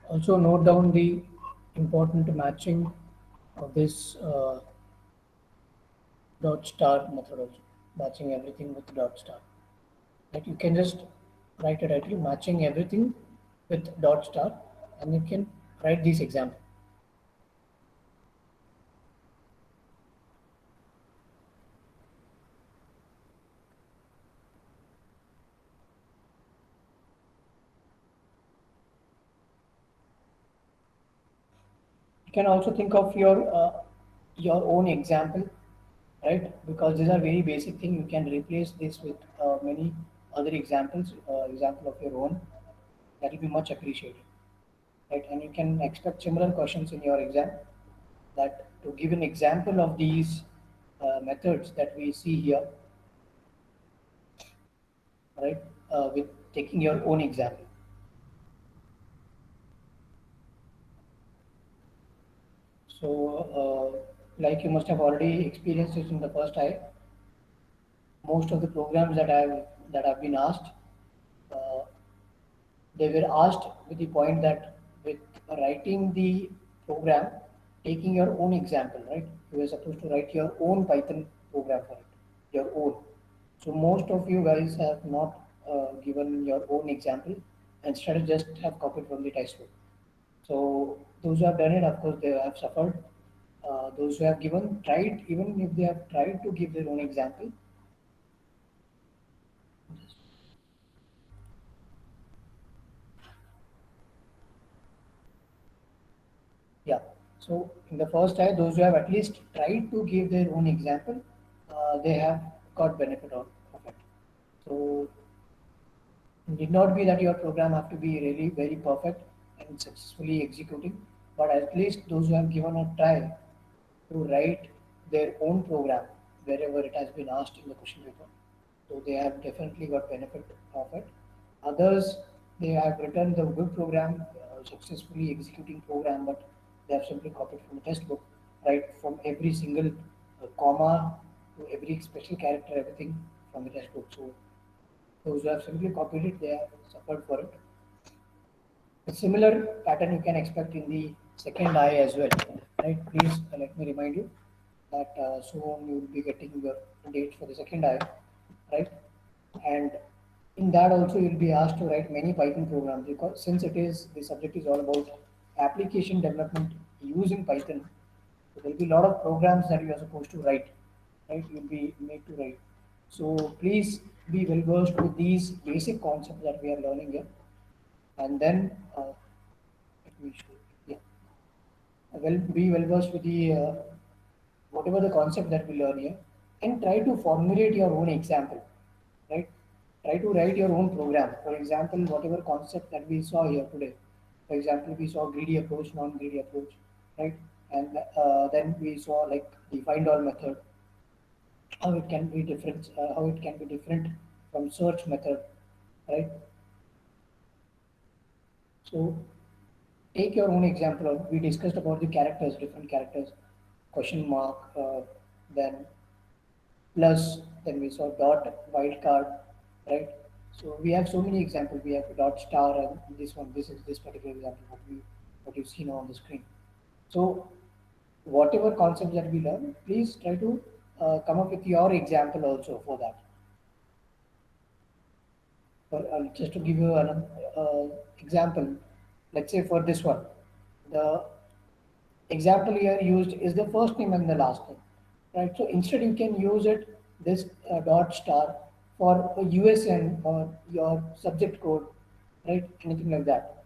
Also note down the important matching of this dot star methodology, matching everything with dot star. That you can just write a title matching everything with dot star, and you can write these examples. You can also think of your own example, right? Because these are very basic thing. You can replace this with many other examples, example of your own. That will be much appreciated, right? And you can expect similar questions in your exam. That to give an example of these methods that we see here, right? With taking your own example. So, like you must have already experienced this in the first eye, most of the programs that have been asked, uh, they were asked with the point that with writing the program, taking your own example, right? You were supposed to write your own Python program for it, your own. So most of you guys have not given your own example, instead just have copied from the textbook. So those who have done it, of course, they have suffered. Those who have given tried, even if they have tried to give their own example, yeah. So in the first eye, those who have at least tried to give their own example, they have got benefit of it. So it need not be that your program have to be really very perfect and successfully executing, but at least those who have given a try to write their own program wherever it has been asked in the question paper. So they have definitely got benefit of it. Others, they have written the good program, successfully executing program, but they have simply copied from the textbook, right? From every single comma to every special character, everything from the textbook. So those who have simply copied it, they have suffered for it. A similar pattern you can expect in the second eye as well, right? Please let me remind you that soon you will be getting your dates for the second eye, right? And in that also you'll be asked to write many Python programs, because since it is the subject is all about application development using Python, so there'll be a lot of programs that you are supposed to write, right? You'll be made to write. So please be well versed with these basic concepts that we are learning here, and then let me show. Yeah, well, be well versed with the whatever the concept that we learn here, and try to formulate your own example, right? Try to write your own program. For example, whatever concept that we saw here today. For example, we saw greedy approach, non-greedy approach, right? And then we saw like the find all method, how it can be different from search method, right? So take your own example of, we discussed about the characters, different characters, question mark, then plus, then we saw dot wildcard, right? So we have so many examples. We have dot star and this one. This is this particular example what you see now on the screen. So whatever concepts that we learn, please try to come up with your example also for that. Just to give you an example, let's say for this one, the example here used is the first name and the last name, right? So instead you can use it this dot star for a USN or your subject code, right? Anything like that,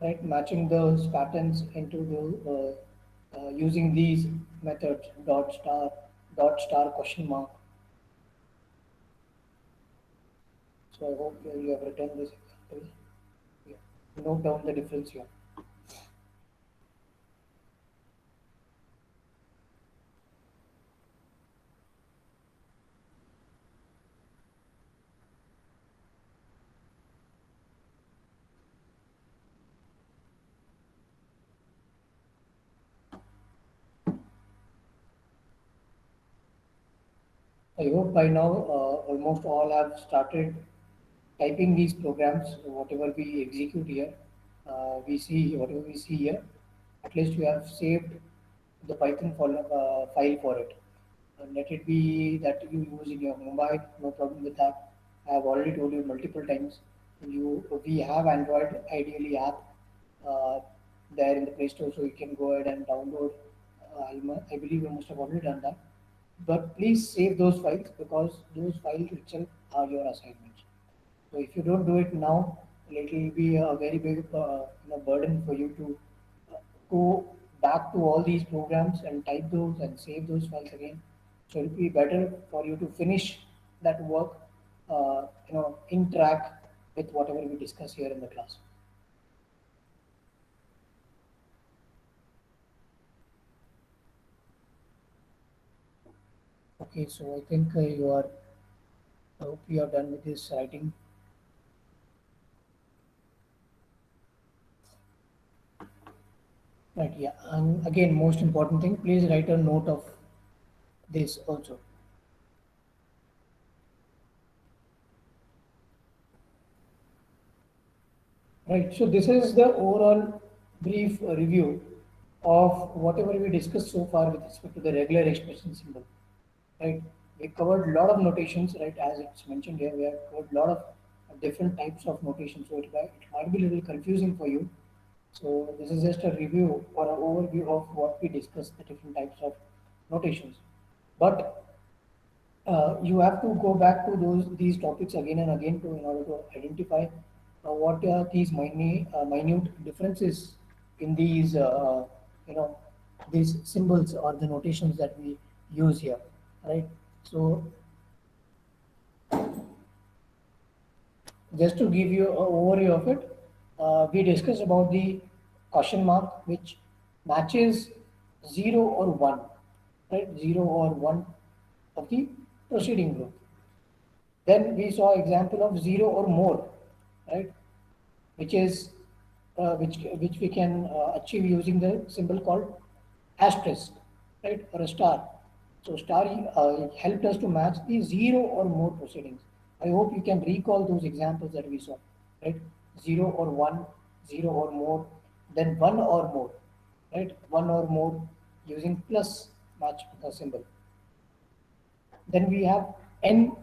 right? Matching those patterns into the using these methods dot star question mark. So I hope you have written this example. Yeah. Note down the difference here. I hope by now almost all have started typing these programs, whatever we execute here, whatever we see here, at least you have saved the Python file for it. Let it be that you use in your mobile, no problem with that. I have already told you multiple times. We have Android ideally app uh, there in the Play Store, so you can go ahead and download. I believe you must have already done that. But please save those files because those files itself are your assignments. So if you don't do it now, it will be a very big burden for you to go back to all these programs and type those and save those files again. So it will be better for you to finish that work, in track with whatever we discuss here in the class. Okay, so I think I hope you are done with this writing. Right, yeah. And again, most important thing, please write a note of this also. Right. So this is the overall brief review of whatever we discussed so far with respect to the regular expression symbol. Right. We covered a lot of notations, right? As it's mentioned here, we have covered a lot of different types of notation. So it might be a little confusing for you. So this is just a review or an overview of what we discussed, the different types of notations. But you have to go back to these topics again and again to in order to identify what are these minute differences in these you know these symbols or the notations that we use here, right? So just to give you an overview of it, we discussed about the question mark which matches 0 or 1, right? 0 or 1 of the proceeding group. Then we saw example of zero or more, right? Which is which we can achieve using the symbol called asterisk, right, or a star. So star helped us to match the zero or more proceedings. I hope you can recall those examples that we saw, right? Zero or one, zero or more, then one or more, right? One or more using plus match symbol. Then we have n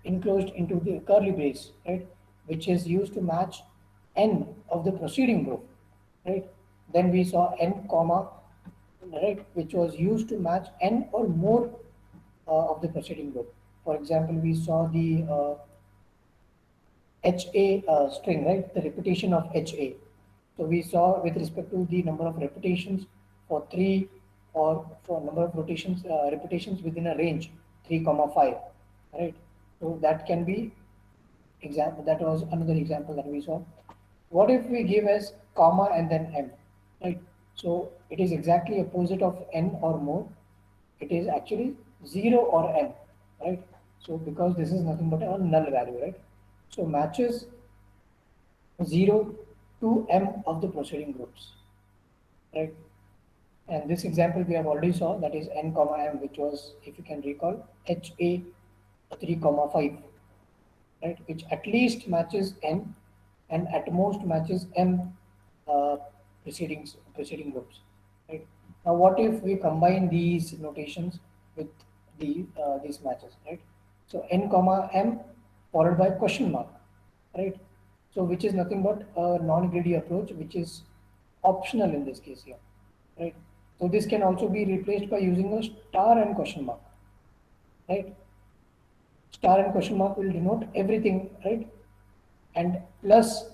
enclosed into the curly brace, right, which is used to match n of the proceeding group, right. Then we saw n comma, right, which was used to match n or more of the proceeding group. For example, we saw the HA string, right? The repetition of HA. So we saw with respect to the number of repetitions for three or for number of repetitions within a range 3 comma 5, right? So that can be example. That was another example that we saw. What if we give as comma and then m, right? So it is exactly opposite of n or more. It is actually 0 or m, right? So because this is nothing but a null value, right? So matches 0 to m of the proceeding groups, right? And this example we have already saw, that is n comma m, which was, if you can recall, HA 3 comma 5, right? Which at least matches n and at most matches m preceding groups, right? Now, what if we combine these notations with these matches, right? So n comma m followed by question mark, right? So which is nothing but a non-greedy approach, which is optional in this case here, right? So this can also be replaced by using a star and question mark, right? Star and question mark will denote everything, right? And plus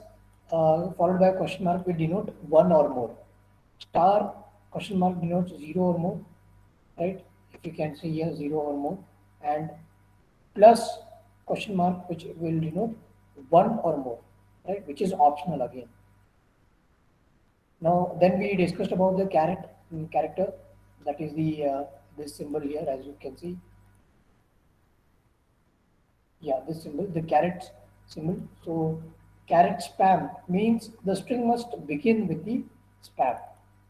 followed by a question mark will denote one or more. Star question mark denotes zero or more, right? If you can see here, zero or more, and plus question mark which will denote one or more, right? Which is optional again. Now, then we discussed about the character, that is the this symbol here, as you can see. Yeah, this symbol, the caret symbol. So caret spam means the string must begin with the spam,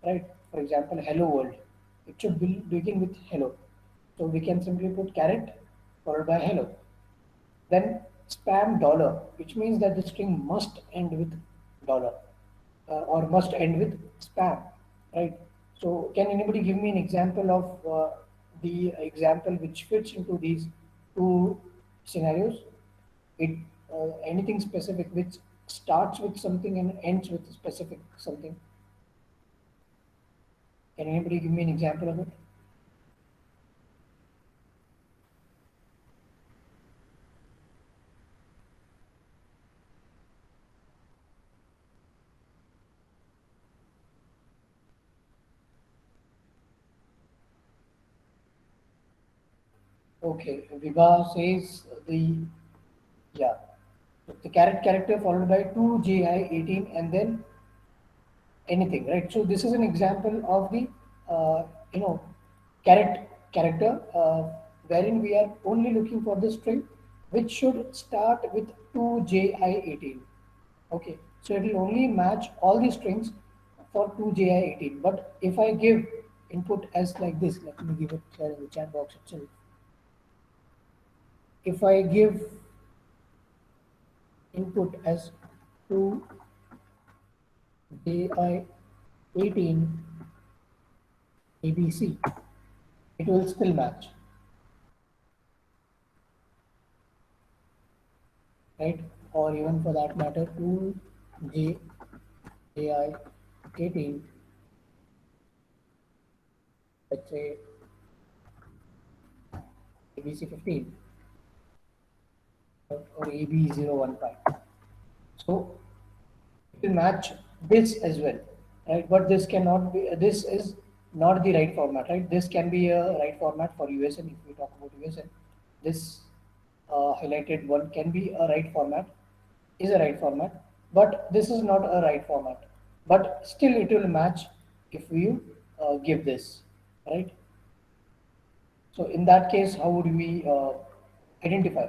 right? For example, hello world. It should begin with hello. So we can simply put caret followed by hello. Then spam dollar, which means that the string must end with dollar or must end with spam, right? So can anybody give me an example of the example which fits into these two scenarios? It anything specific which starts with something and ends with specific something. Can anybody give me an example of it? Okay, Vibha says the yeah the caret character followed by two JI18 and then anything, right? So this is an example of the you know caret character wherein we are only looking for the string which should start with two JI18. Okay, so it will only match all the strings for two JI18. But if I give input as like this, let me give it here in the chat box itself. If I give input as two JI18 ABC, it will still match, right? Or even for that matter, 2JI18, let's say ABC15 or AB015. So it will match this as well, right? But this cannot be, this is not the right format, right? This can be a right format for USN. If we talk about USN, this highlighted one can be a right format, is a right format, but this is not a right format. But still, it will match if you give this, right? So in that case, how would we identify?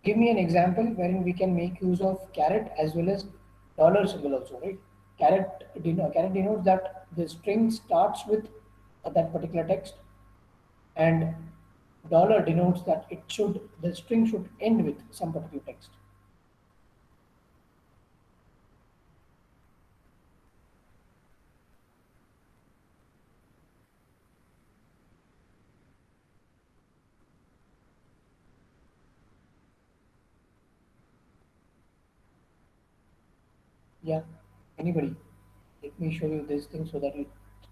Give me an example wherein we can make use of caret as well as dollar symbol also, right? Caret denotes that the string starts with that particular text, and dollar denotes that the string should end with some particular text. Yeah, anybody? Let me show you this thing so that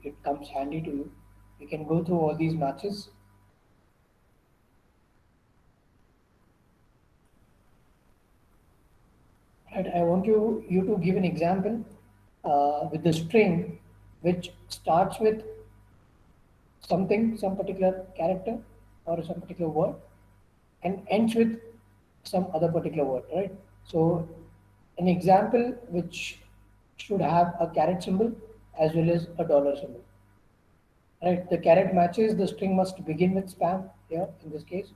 it comes handy to you. You can go through all these matches. Right, I want you to give an example with the string which starts with something, some particular character or some particular word, and ends with some other particular word, right? So, an example which should have a caret symbol as well as a dollar symbol, right? The caret matches the string must begin with spam here in this case,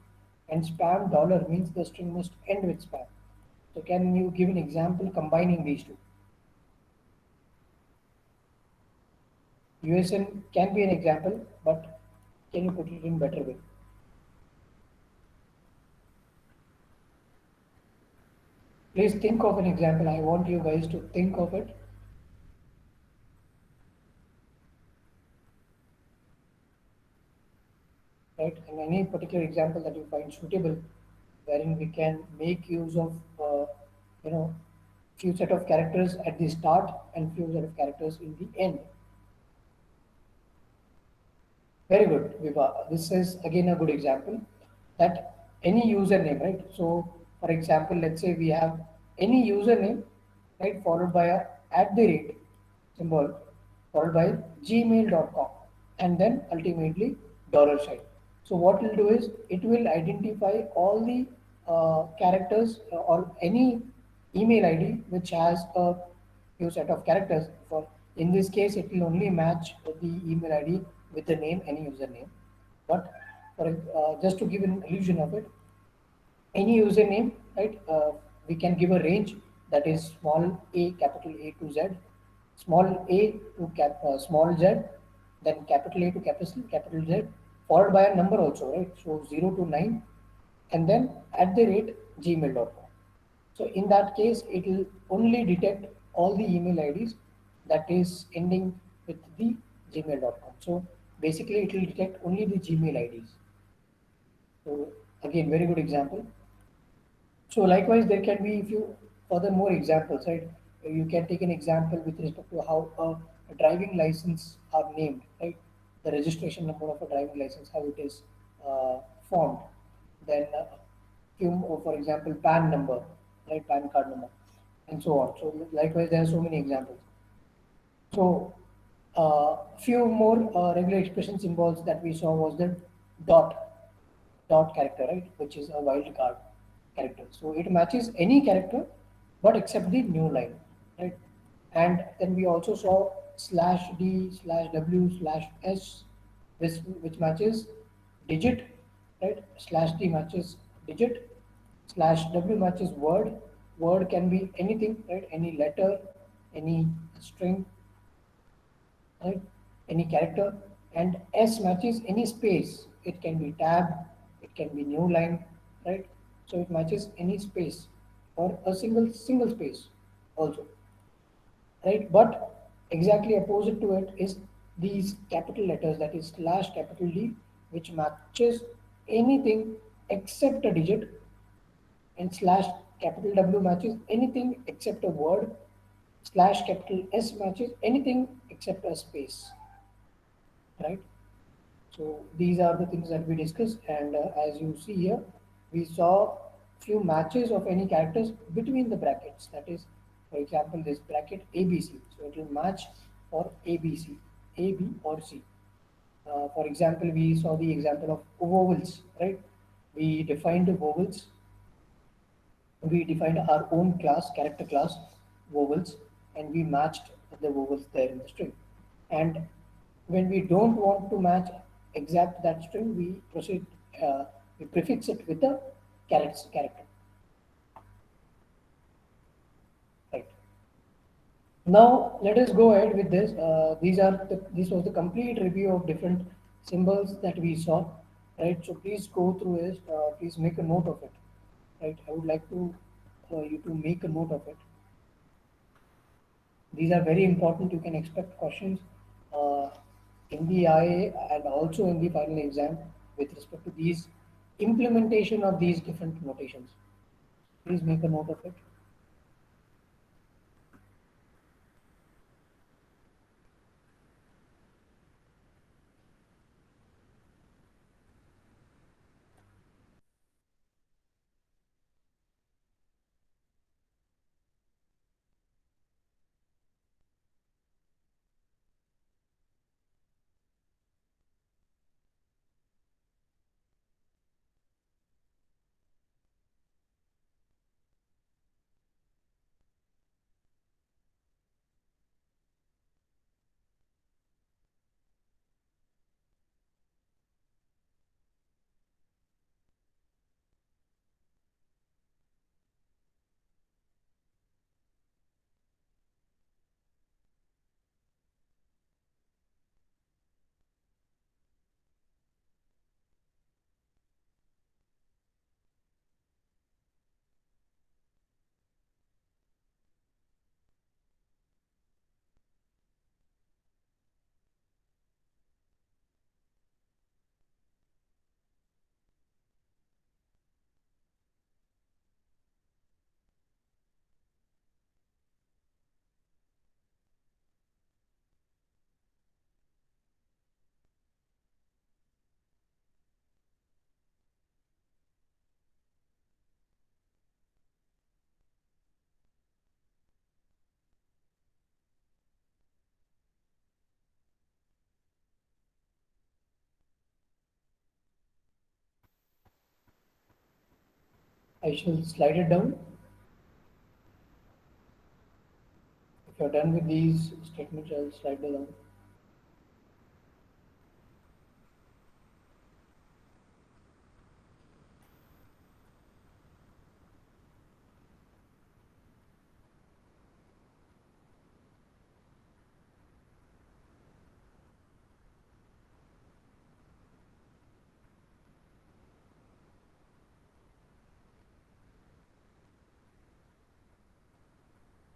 and spam dollar means the string must end with spam. So, can you give an example combining these two? USN can be an example, but can you put it in better way? Please think of an example. I want you guys to think of it. Right? And any particular example that you find suitable, wherein we can make use of, you know, few set of characters at the start and few set of characters in the end. Very good, Viva. This is again a good example that any username, right? So, for example, let's say we have any username, right, followed by a at the rate symbol, followed by gmail.com, and then ultimately dollar sign. So, what it will do is it will identify all the characters or any email ID which has a few set of characters. For in this case, it will only match the email ID with the name, any username. But for just to give an illusion of it, any username, right? We can give a range that is small a, capital A to Z, small a to small z, then capital A to capital Z, followed by a number also, right? So 0 to 9, and then at the rate gmail.com. So in that case, it will only detect all the email IDs that is ending with the gmail.com. So basically, it will detect only the Gmail IDs. So again, very good example. So likewise, there can be few further more examples, right? You can take an example with respect to how a driving license are named, right? The registration number of a driving license, how it is uh, formed. Then, for example, PAN number, right? PAN card number, and so on. So likewise, there are so many examples. So, few more regular expression symbols that we saw was the dot character, right, which is a wildcard character. So it matches any character, but except the new line, right? And then we also saw slash d slash w slash s, which matches digit, right? Slash d matches digit, slash w matches word. Word can be anything, right? Any letter, any string, right? Any character, and S matches any space. It can be tab, it can be new line, right? So it matches any space or a single space also, right? But exactly opposite to it is these capital letters, that is slash capital D, which matches anything except a digit, and slash capital W matches anything except a word, slash capital S matches anything except a space, right? So these are the things that we discussed, and as you see here, we saw few matches of any characters between the brackets. That is, for example, this bracket ABC. So it will match for ABC, A, B, or C. For example, we saw the example of vowels, right? We defined vowels, we defined our own class, character class, vowels, and we matched the vowels there in the string. And when we don't want to match exact that string, we prefix it with a character, right? Now let us go ahead with this. This was the complete review of different symbols that we saw, right? So please go through it. Please make a note of it, right? I would like to you to make a note of it. These are very important. You can expect questions uh, in the IA and also in the final exam with respect to these implementation of these different notations. Please make a note of it. I shall slide it down. If you're done with these statements, I'll slide it down.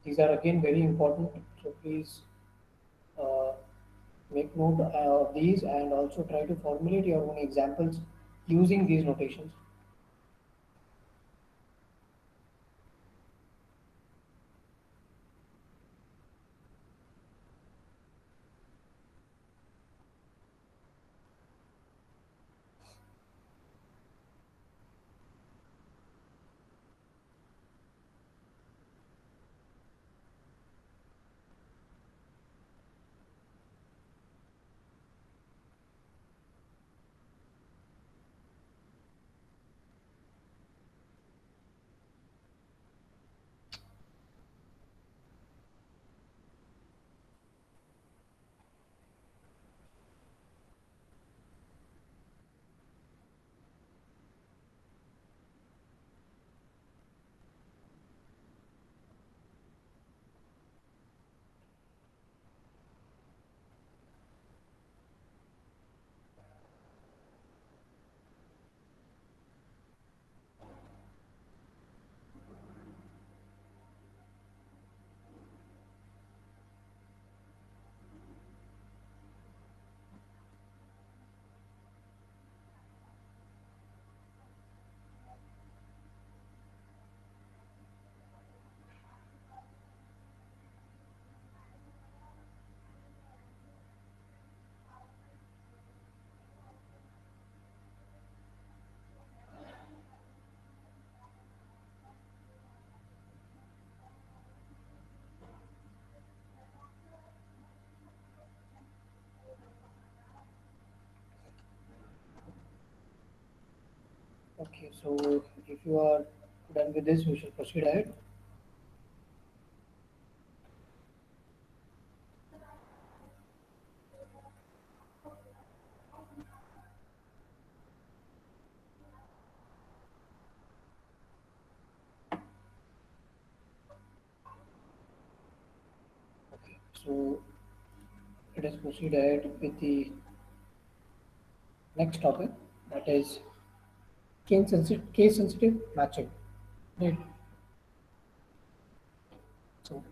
These are again very important, so please uh, make note of these and also try to formulate your own examples using these notations. Okay, so if you are done with this, we shall proceed ahead. Okay, so let us proceed ahead with the next topic, that is case sensitive matching. Right. So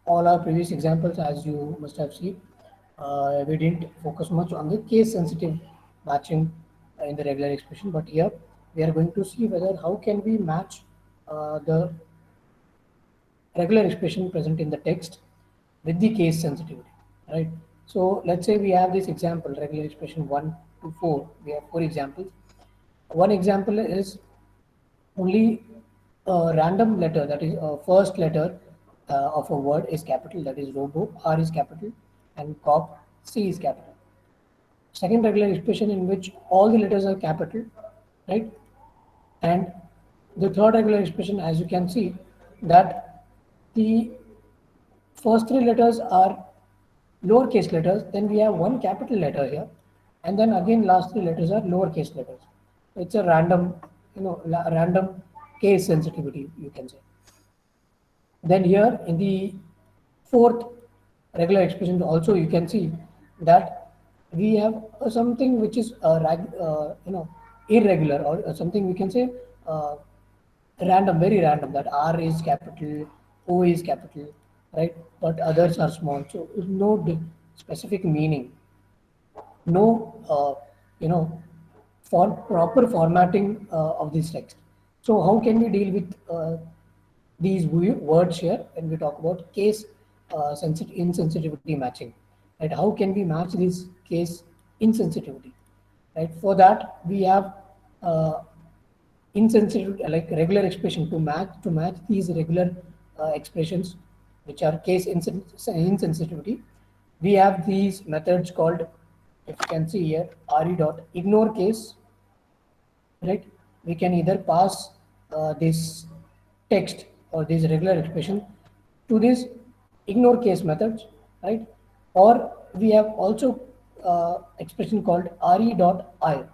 all our previous examples, as you must have seen, we didn't focus much on the case sensitive matching in the regular expression, but here we are going to see whether how can we match the regular expression present in the text with the case sensitivity, right? So let's say we have this example, regular expression 1 to 4. We have 4 examples. One example is only a random letter, that is a first letter of a word is capital, that is robo, R is capital, and cop, C is capital. Second regular expression in which all the letters are capital, right? And the third regular expression, as you can see, that the first three letters are lowercase letters, then we have one capital letter here, and then again last three letters are lowercase letters. It's a random, random case sensitivity, you can say. Then here in the fourth regular expression also you can see that we have something which is irregular, or something we can say uh, random, very random, that R is capital, O is capital, right? But others are small. So no specific meaning, no for proper formatting of this text. So how can we deal with these words here when we talk about case insensitivity matching, right? How can we match this case insensitivity, right? For that we have uh, insensitive, like regular expression, to match these regular expressions which are case insensitivity. We have these methods called, if you can see here, re dot ignore case, right? We can either pass this text or this regular expression to this ignore case methods, right? Or we have also expression called re dot I,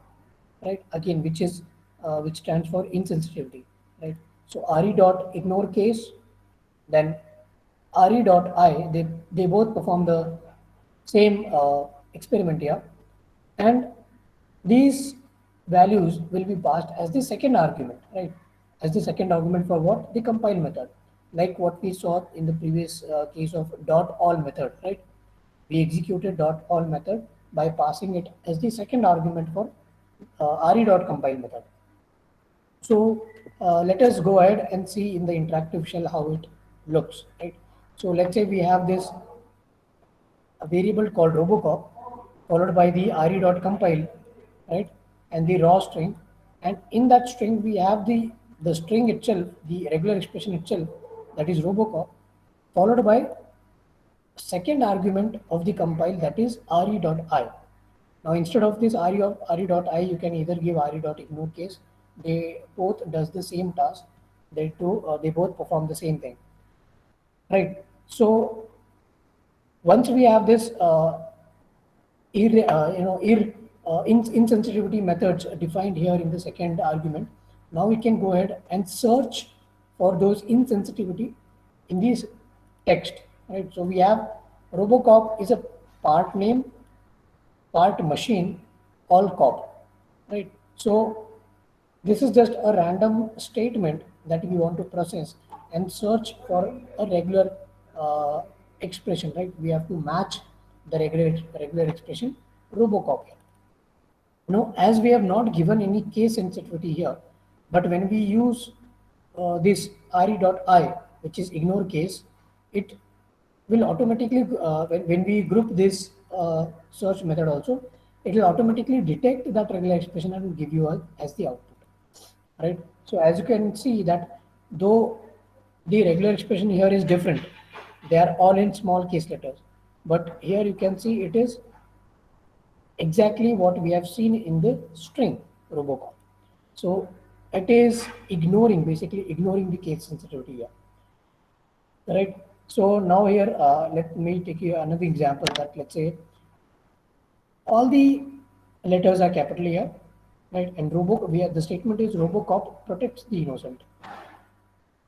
right? Again, which stands for insensitivity, right? So re dot ignore case, then re dot I, they both perform the same experiment here, and these values will be passed as the second argument, right? As the second argument for what? The compile method. like what we saw in the previous case of dot all method, right? We executed dot all method by passing it as the second argument for re dot compile method. So let us go ahead and see in the interactive shell how it looks, right? So let's say we have this a variable called Robocop, followed by the re.compile, right, and the raw string, and in that string we have the string itself, the regular expression itself, that is Robocop, followed by second argument of the compile, that is re.I. Now instead of this re.I, you can either give re.ignore case. They both does the same task. They both perform the same thing, right? So once we have this insensitivity methods defined here in the second argument, now we can go ahead and search for those insensitivity in this text, right? So we have Robocop is a part name, part machine, all cop, right? So this is just a random statement that we want to process and search for a regular expression, right? We have to match the regular expression Robocop here. Now, as we have not given any case sensitivity here, but when we use this re.I, which is ignore case, it will automatically, when we group this search method also, it will automatically detect that regular expression and will give you as the output, right? So as you can see that though the regular expression here is different, they are all in small case letters, but here you can see it is exactly what we have seen in the string Robocop. So it is basically ignoring the case sensitivity here, right? So now here, let me take you another example that let's say all the letters are capital here, right? And the statement is Robocop protects the innocent,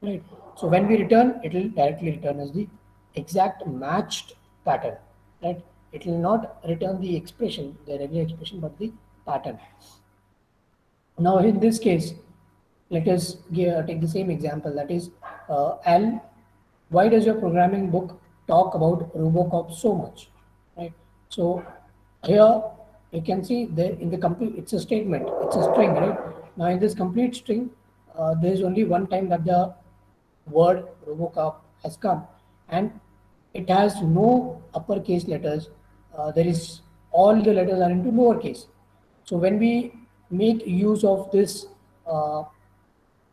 right? So when we return, it will directly return as the exact matched pattern, right? It will not return the expression, the regular expression, but the pattern. Now in this case, let us take the same example, that is, Al, why does your programming book talk about Robocop so much, right? So here you can see there in the complete, it's a statement, it's a string, right? Now in this complete string, there is only one time that the word Robocop has come, and it has no uppercase letters. There is all the letters are into lowercase. So when we make use of this uh,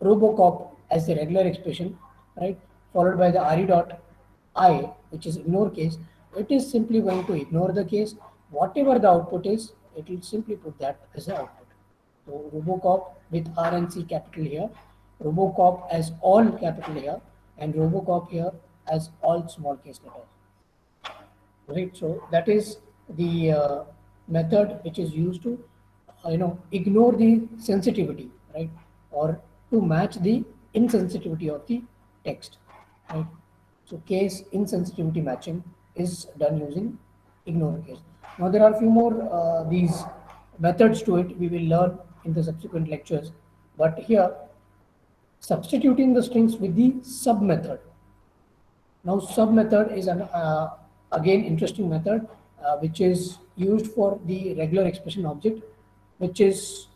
Robocop as the regular expression, right, followed by the re dot I, which is ignore case, it is simply going to ignore the case. Whatever the output is, it will simply put that as the output. So Robocop with R and C capital here, Robocop as all capital here, and Robocop here as all small case letters. Right. So that is the method which is used to ignore the sensitivity, right, or to match the insensitivity of the text, right? So case insensitivity matching is done using ignore case. Now there are a few more these methods to it we will learn in the subsequent lectures, but here substituting the strings with the sub method. Now sub method is an again interesting method which is used for the regular expression object, which is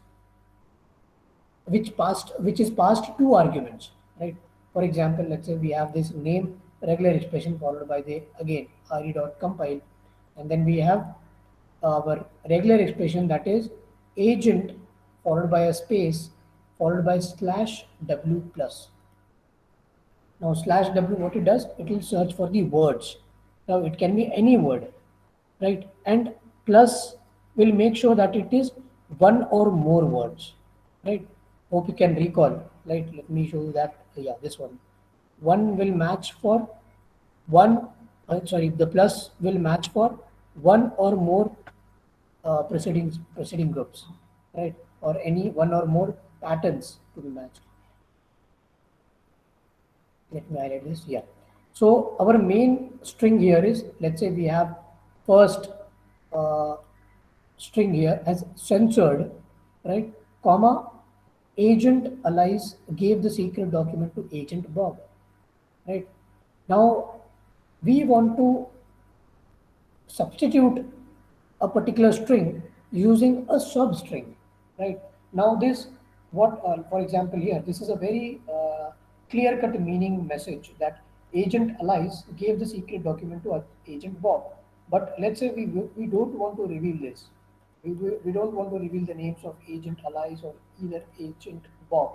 which is passed two arguments, right? For example, let's say we have this name regular expression followed by the again re.compile, and then we have our regular expression, that is agent followed by a space followed by slash w plus. Now slash w, what it does, it will search for the words. Now it can be any word, right? And plus will make sure that it is one or more words, right? Hope you can recall, right? Let me show you that. Yeah, this one. One will match for one, sorry, the plus will match for one or more preceding groups, right? Or any one or more patterns to be matched. Let me highlight this. Yeah. So our main string here is, let's say we have first uh, string here as censored, right? Comma, agent Alice gave the secret document to agent Bob. right? Now we want to substitute a particular string using a substring, right? Now this, what, for example here, this is a very clear-cut meaning message that Agent Alice gave the secret document to Agent Bob. But let's say we don't want to reveal this. We don't want to reveal the names of Agent Alice or either Agent Bob,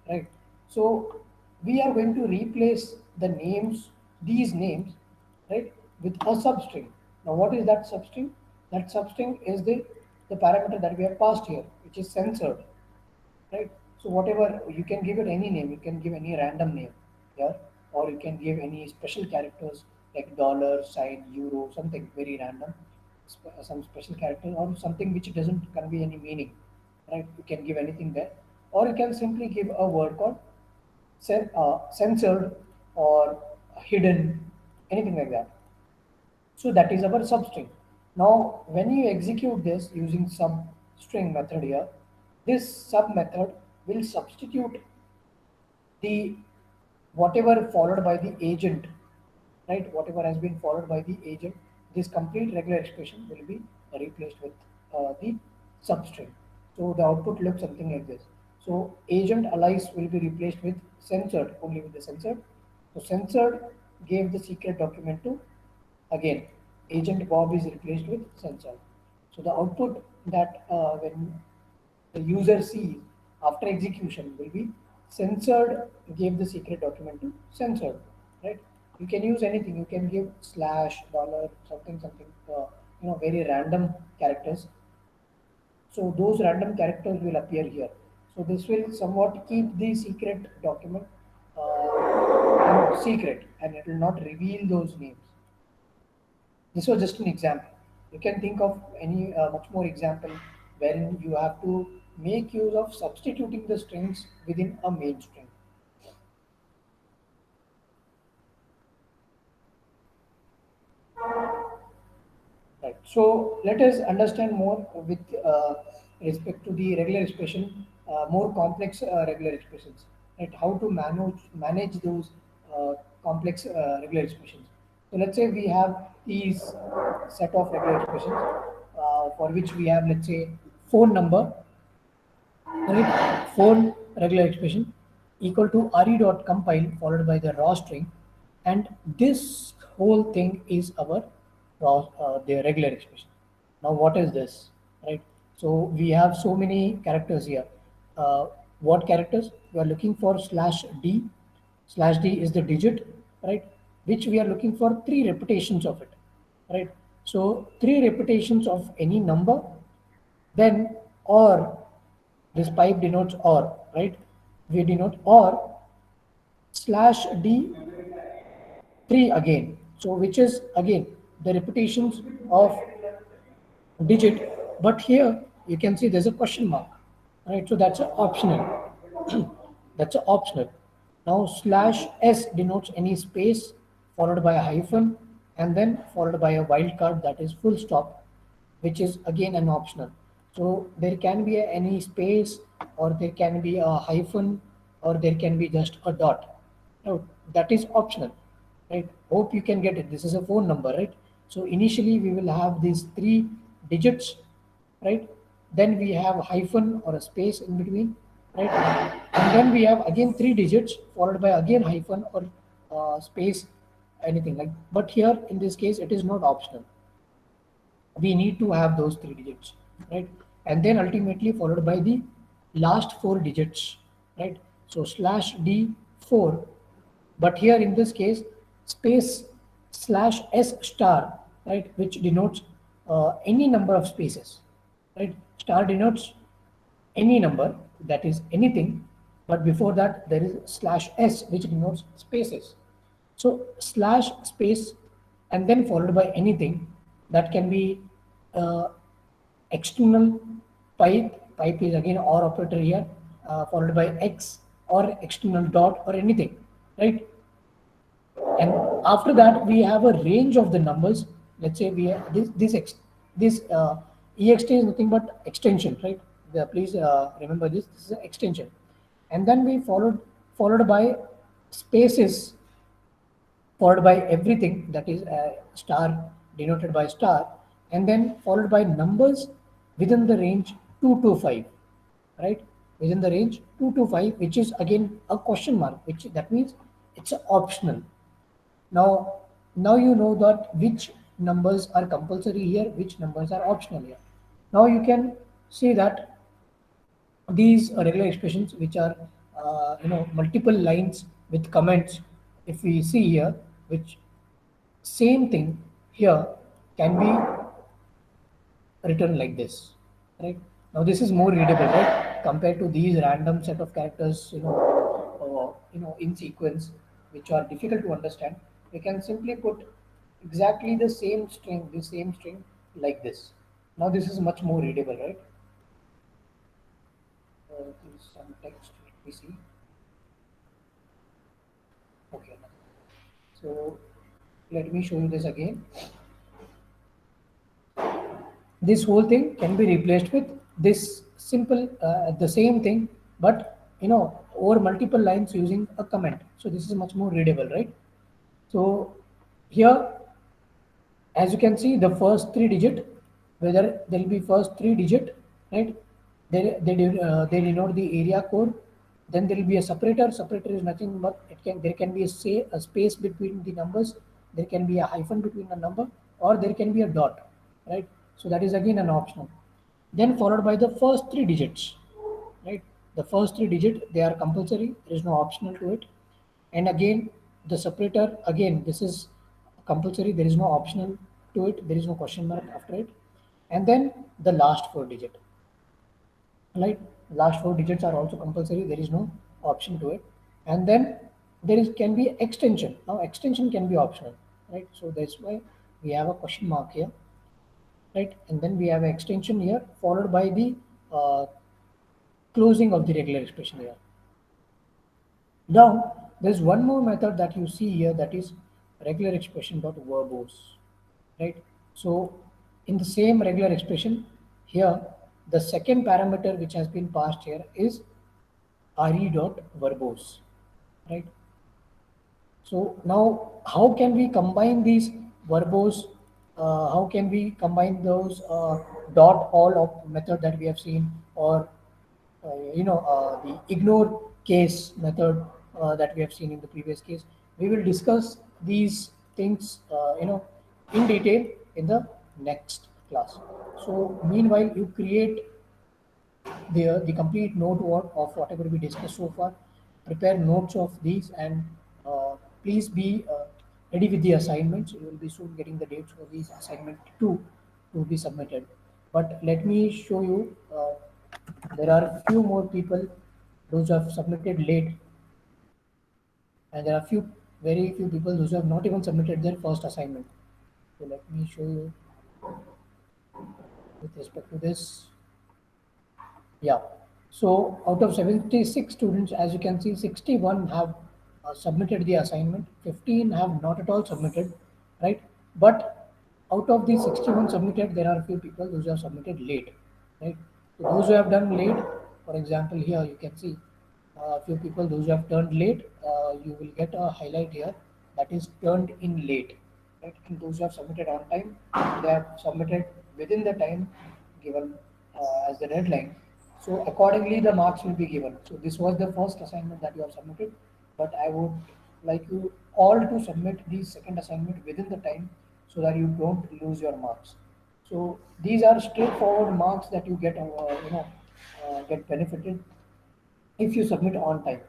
right? So we are going to replace the names, these names, right, with a substring. Now, what is that substring? That substring is the parameter that we have passed here, which is censored, right? So whatever, you can give it any name, you can give any random name here, or you can give any special characters like dollar, sign, euro, something very random, some special character or something which doesn't convey any meaning, right? You can give anything there, or you can simply give a word called censored or hidden, anything like that. So that is our substring. Now, when you execute this using substring method here, this sub method will substitute the whatever followed by the agent, right? Whatever has been followed by the agent, this complete regular expression will be replaced with the substring. So the output looks something like this. So agent Alice will be replaced with censored, only with the censored. So censored gave the secret document to, again, agent Bob is replaced with censored. So the output that when the user sees after execution will be censored gave the secret document to censored, right? You can use anything. You can give slash, dollar, something, something, very random characters. So those random characters will appear here. So this will somewhat keep the secret document secret, and it will not reveal those names. This was just an example. You can think of any much more example wherein you have to make use of substituting the strings within a main string. Right. So let us understand more with respect to the regular expression, more complex regular expressions. Right. How to manage those complex regular expressions. So let's say we have these set of regular expressions for which we have, let's say, phone number, right? Phone regular expression equal to re dot compile followed by the raw string, and this whole thing is our raw the regular expression. Now what is this, right? So we have so many characters here. What characters we are looking for? Slash d. Slash d is the digit, right, which we are looking for three repetitions of it, right? So three repetitions of any number, then or, this pipe denotes or, right? We denote or slash d 3 again. So which is again the repetitions of digit, but here you can see there's a question mark, right? So that's a optional. That's a optional. Now slash s denotes any space followed by a hyphen and then followed by a wildcard, that is full stop, which is again an optional. So there can be any space, or there can be a hyphen, or there can be just a dot. Now that is optional, right? Hope you can get it. This is a phone number, right? So initially we will have these three digits, right? Then we have a hyphen or a space in between, right? And then we have again three digits followed by again hyphen or space, anything like. But here in this case, it is not optional. We need to have those three digits, right? And then ultimately followed by the last four digits, right? So slash d4, but here in this case space slash s star, right, which denotes any number of spaces, right? Star denotes any number, that is anything, but before that there is slash s which denotes spaces. So slash space and then followed by anything, that can be uh, external pipe is again or operator here, followed by x or external dot or anything, right? And after that we have a range of the numbers. Let's say we have this ext is nothing but extension, right? Please remember this is an extension. And then we followed by spaces, followed by everything that is star denoted by star, and then followed by numbers within the range 2 to 5, right? Within the range 2 to 5, which is again a question mark, which that means it's optional. Now, now you know that which numbers are compulsory here, which numbers are optional here. Now you can see that these regular expressions, which are multiple lines with comments, if we see here, which same thing here can be written like this, right? Now this is more readable, right, compared to these random set of characters, in sequence, which are difficult to understand. We can simply put exactly the same string like this. Now this is much more readable, right? There is some text. Let me see. Okay. So let me show you this again. This whole thing can be replaced with this simple the same thing, but over multiple lines using a comment. So this is much more readable, right? So here, as you can see, the first three digit, whether there will be first three digit, right? They denote the area code. Then there will be a separator. Separator is nothing but there can be a space between the numbers. There can be a hyphen between the number, or there can be a dot, right? So that is again an optional. Then followed by the first three digits, right? The first three digit, they are compulsory. There is no optional to it. And again, the separator, again, this is compulsory. There is no optional to it. There is no question mark after it. And then the last four digit, right? Last four digits are also compulsory. There is no option to it. And then there is can be extension. Now extension can be optional, right? So that's why we have a question mark here, right? And then we have an extension here followed by the uh, closing of the regular expression here. Now, there's one more method that you see here, that is regular expression dot verbose, right? So, in the same regular expression, here the second parameter which has been passed here is re dot verbose, right? So now, how can we combine these verbose? How can we combine those dot all of method that we have seen, or the ignore case method that we have seen in the previous case? We will discuss these things, in detail in the next class. So meanwhile, you create the complete note of whatever we discussed so far. Prepare notes of these, and please be ready with the assignments. You will be soon getting the dates for these assignment two to be submitted. But let me show you. There are few more people those who have submitted late, and there are very few people those who have not even submitted their first assignment. So let me show you with respect to this. Yeah. So out of 76 students, as you can see, 61 have submitted the assignment, 15 have not at all submitted, right? But out of the 61 submitted, there are a few people those who have submitted late, right? So those who have done late, for example, here you can see a few people those who have turned late, you will get a highlight here that is turned in late, right? And those who have submitted on time, they have submitted within the time given as the deadline. So accordingly, the marks will be given. So this was the first assignment that you have submitted, but I would like you all to submit the second assignment within the time so that you don't lose your marks. So these are straightforward marks that you get, get benefited if you submit on time.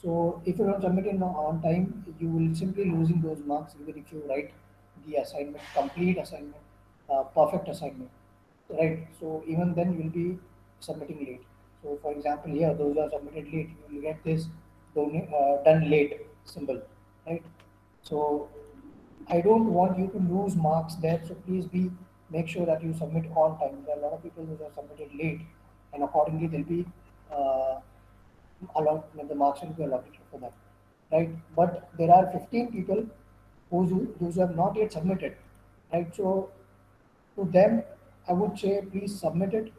So if you don't submit in on time, you will simply losing those marks even if you write the assignment, complete assignment, perfect assignment, right? So even then you will be submitting late. So for example, here those who are submitted late, you will get this done late symbol, right? So I don't want you to lose marks there. So please be make sure that you submit on time. There are a lot of people who have submitted late, and accordingly they'll be uh, the marks will be allotted for that, right? But there are 15 people those who have not yet submitted, right? So to them, I would say please submit it,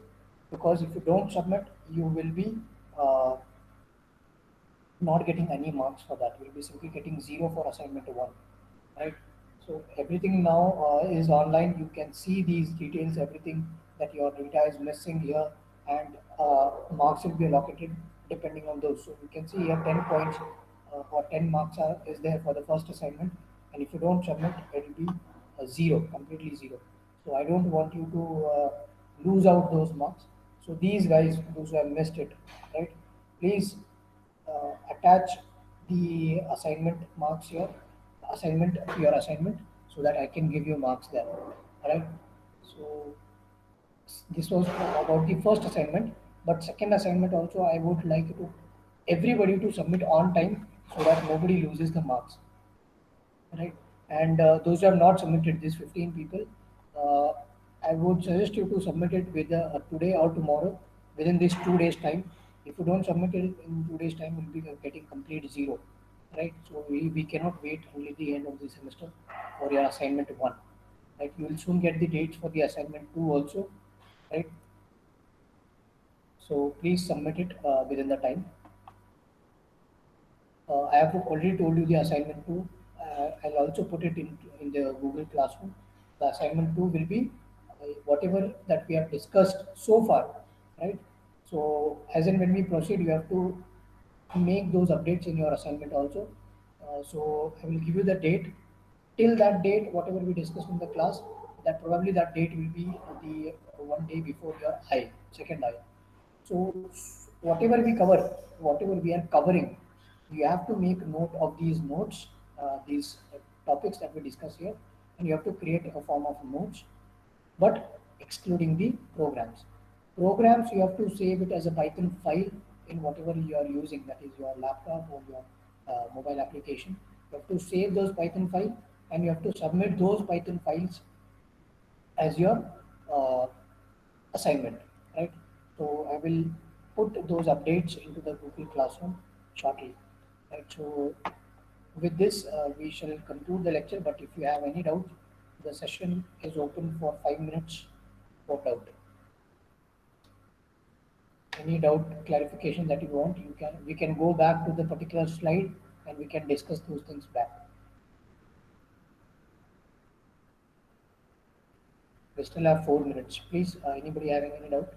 because if you don't submit, you will be uh, not getting any marks for that. You will be simply getting zero for assignment one. right? So everything now is online. You can see these details, everything that your data is missing here, and marks will be allocated depending on those. So you can see here 10 points or 10 marks is there for the first assignment, and if you don't submit, it will be zero, completely zero. So I don't want you to lose out those marks. So these guys, those who have missed it, right? Please attach the assignment marks here, assignment to your assignment, so that I can give you marks there. Alright. So this was about the first assignment, but second assignment also I would like to everybody to submit on time so that nobody loses the marks, right? And those who have not submitted, these 15 people, uh, I would suggest you to submit it with today or tomorrow within this 2 days time. If you don't submit it in 2 days time, you'll be getting complete zero, right? So we cannot wait until the end of the semester for your assignment one, right? You will soon get the dates for the assignment two also, right? So please submit it within the time. I have already told you the assignment two. I'll also put it in the Google Classroom. The assignment two will be whatever that we have discussed so far, right? So as and when we proceed, you have to make those updates in your assignment also. So I will give you the date. Till that date, whatever we discussed in the class, that probably that date will be the one day before your I, second I. So whatever we cover, whatever we are covering, you have to make note of these notes, these topics that we discuss here, and you have to create a form of notes, but excluding the programs. Programs you have to save it as a Python file in whatever you are using, that is your laptop or your mobile application. You have to save those Python file and you have to submit those Python files as your uh, assignment, right? So I will put those updates into the Google Classroom shortly, right? So with this, we shall conclude the lecture. But if you have any doubt, the session is open for 5 minutes for doubt. Any doubt, clarification that you want, you can. We can go back to the particular slide and we can discuss those things back. We still have 4 minutes. Please, anybody having any doubt?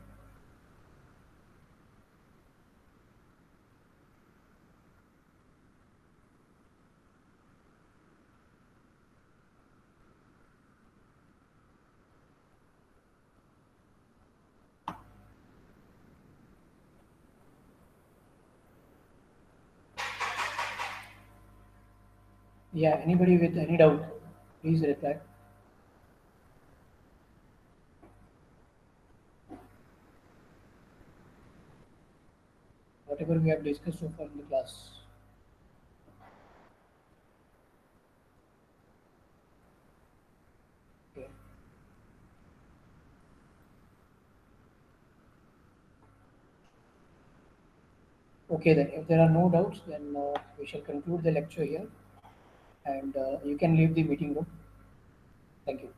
Yeah, anybody with any doubt, please reply. Whatever we have discussed so far in the class. Okay. Okay, then if there are no doubts, then we shall conclude the lecture here and you can leave the meeting room. Thank you.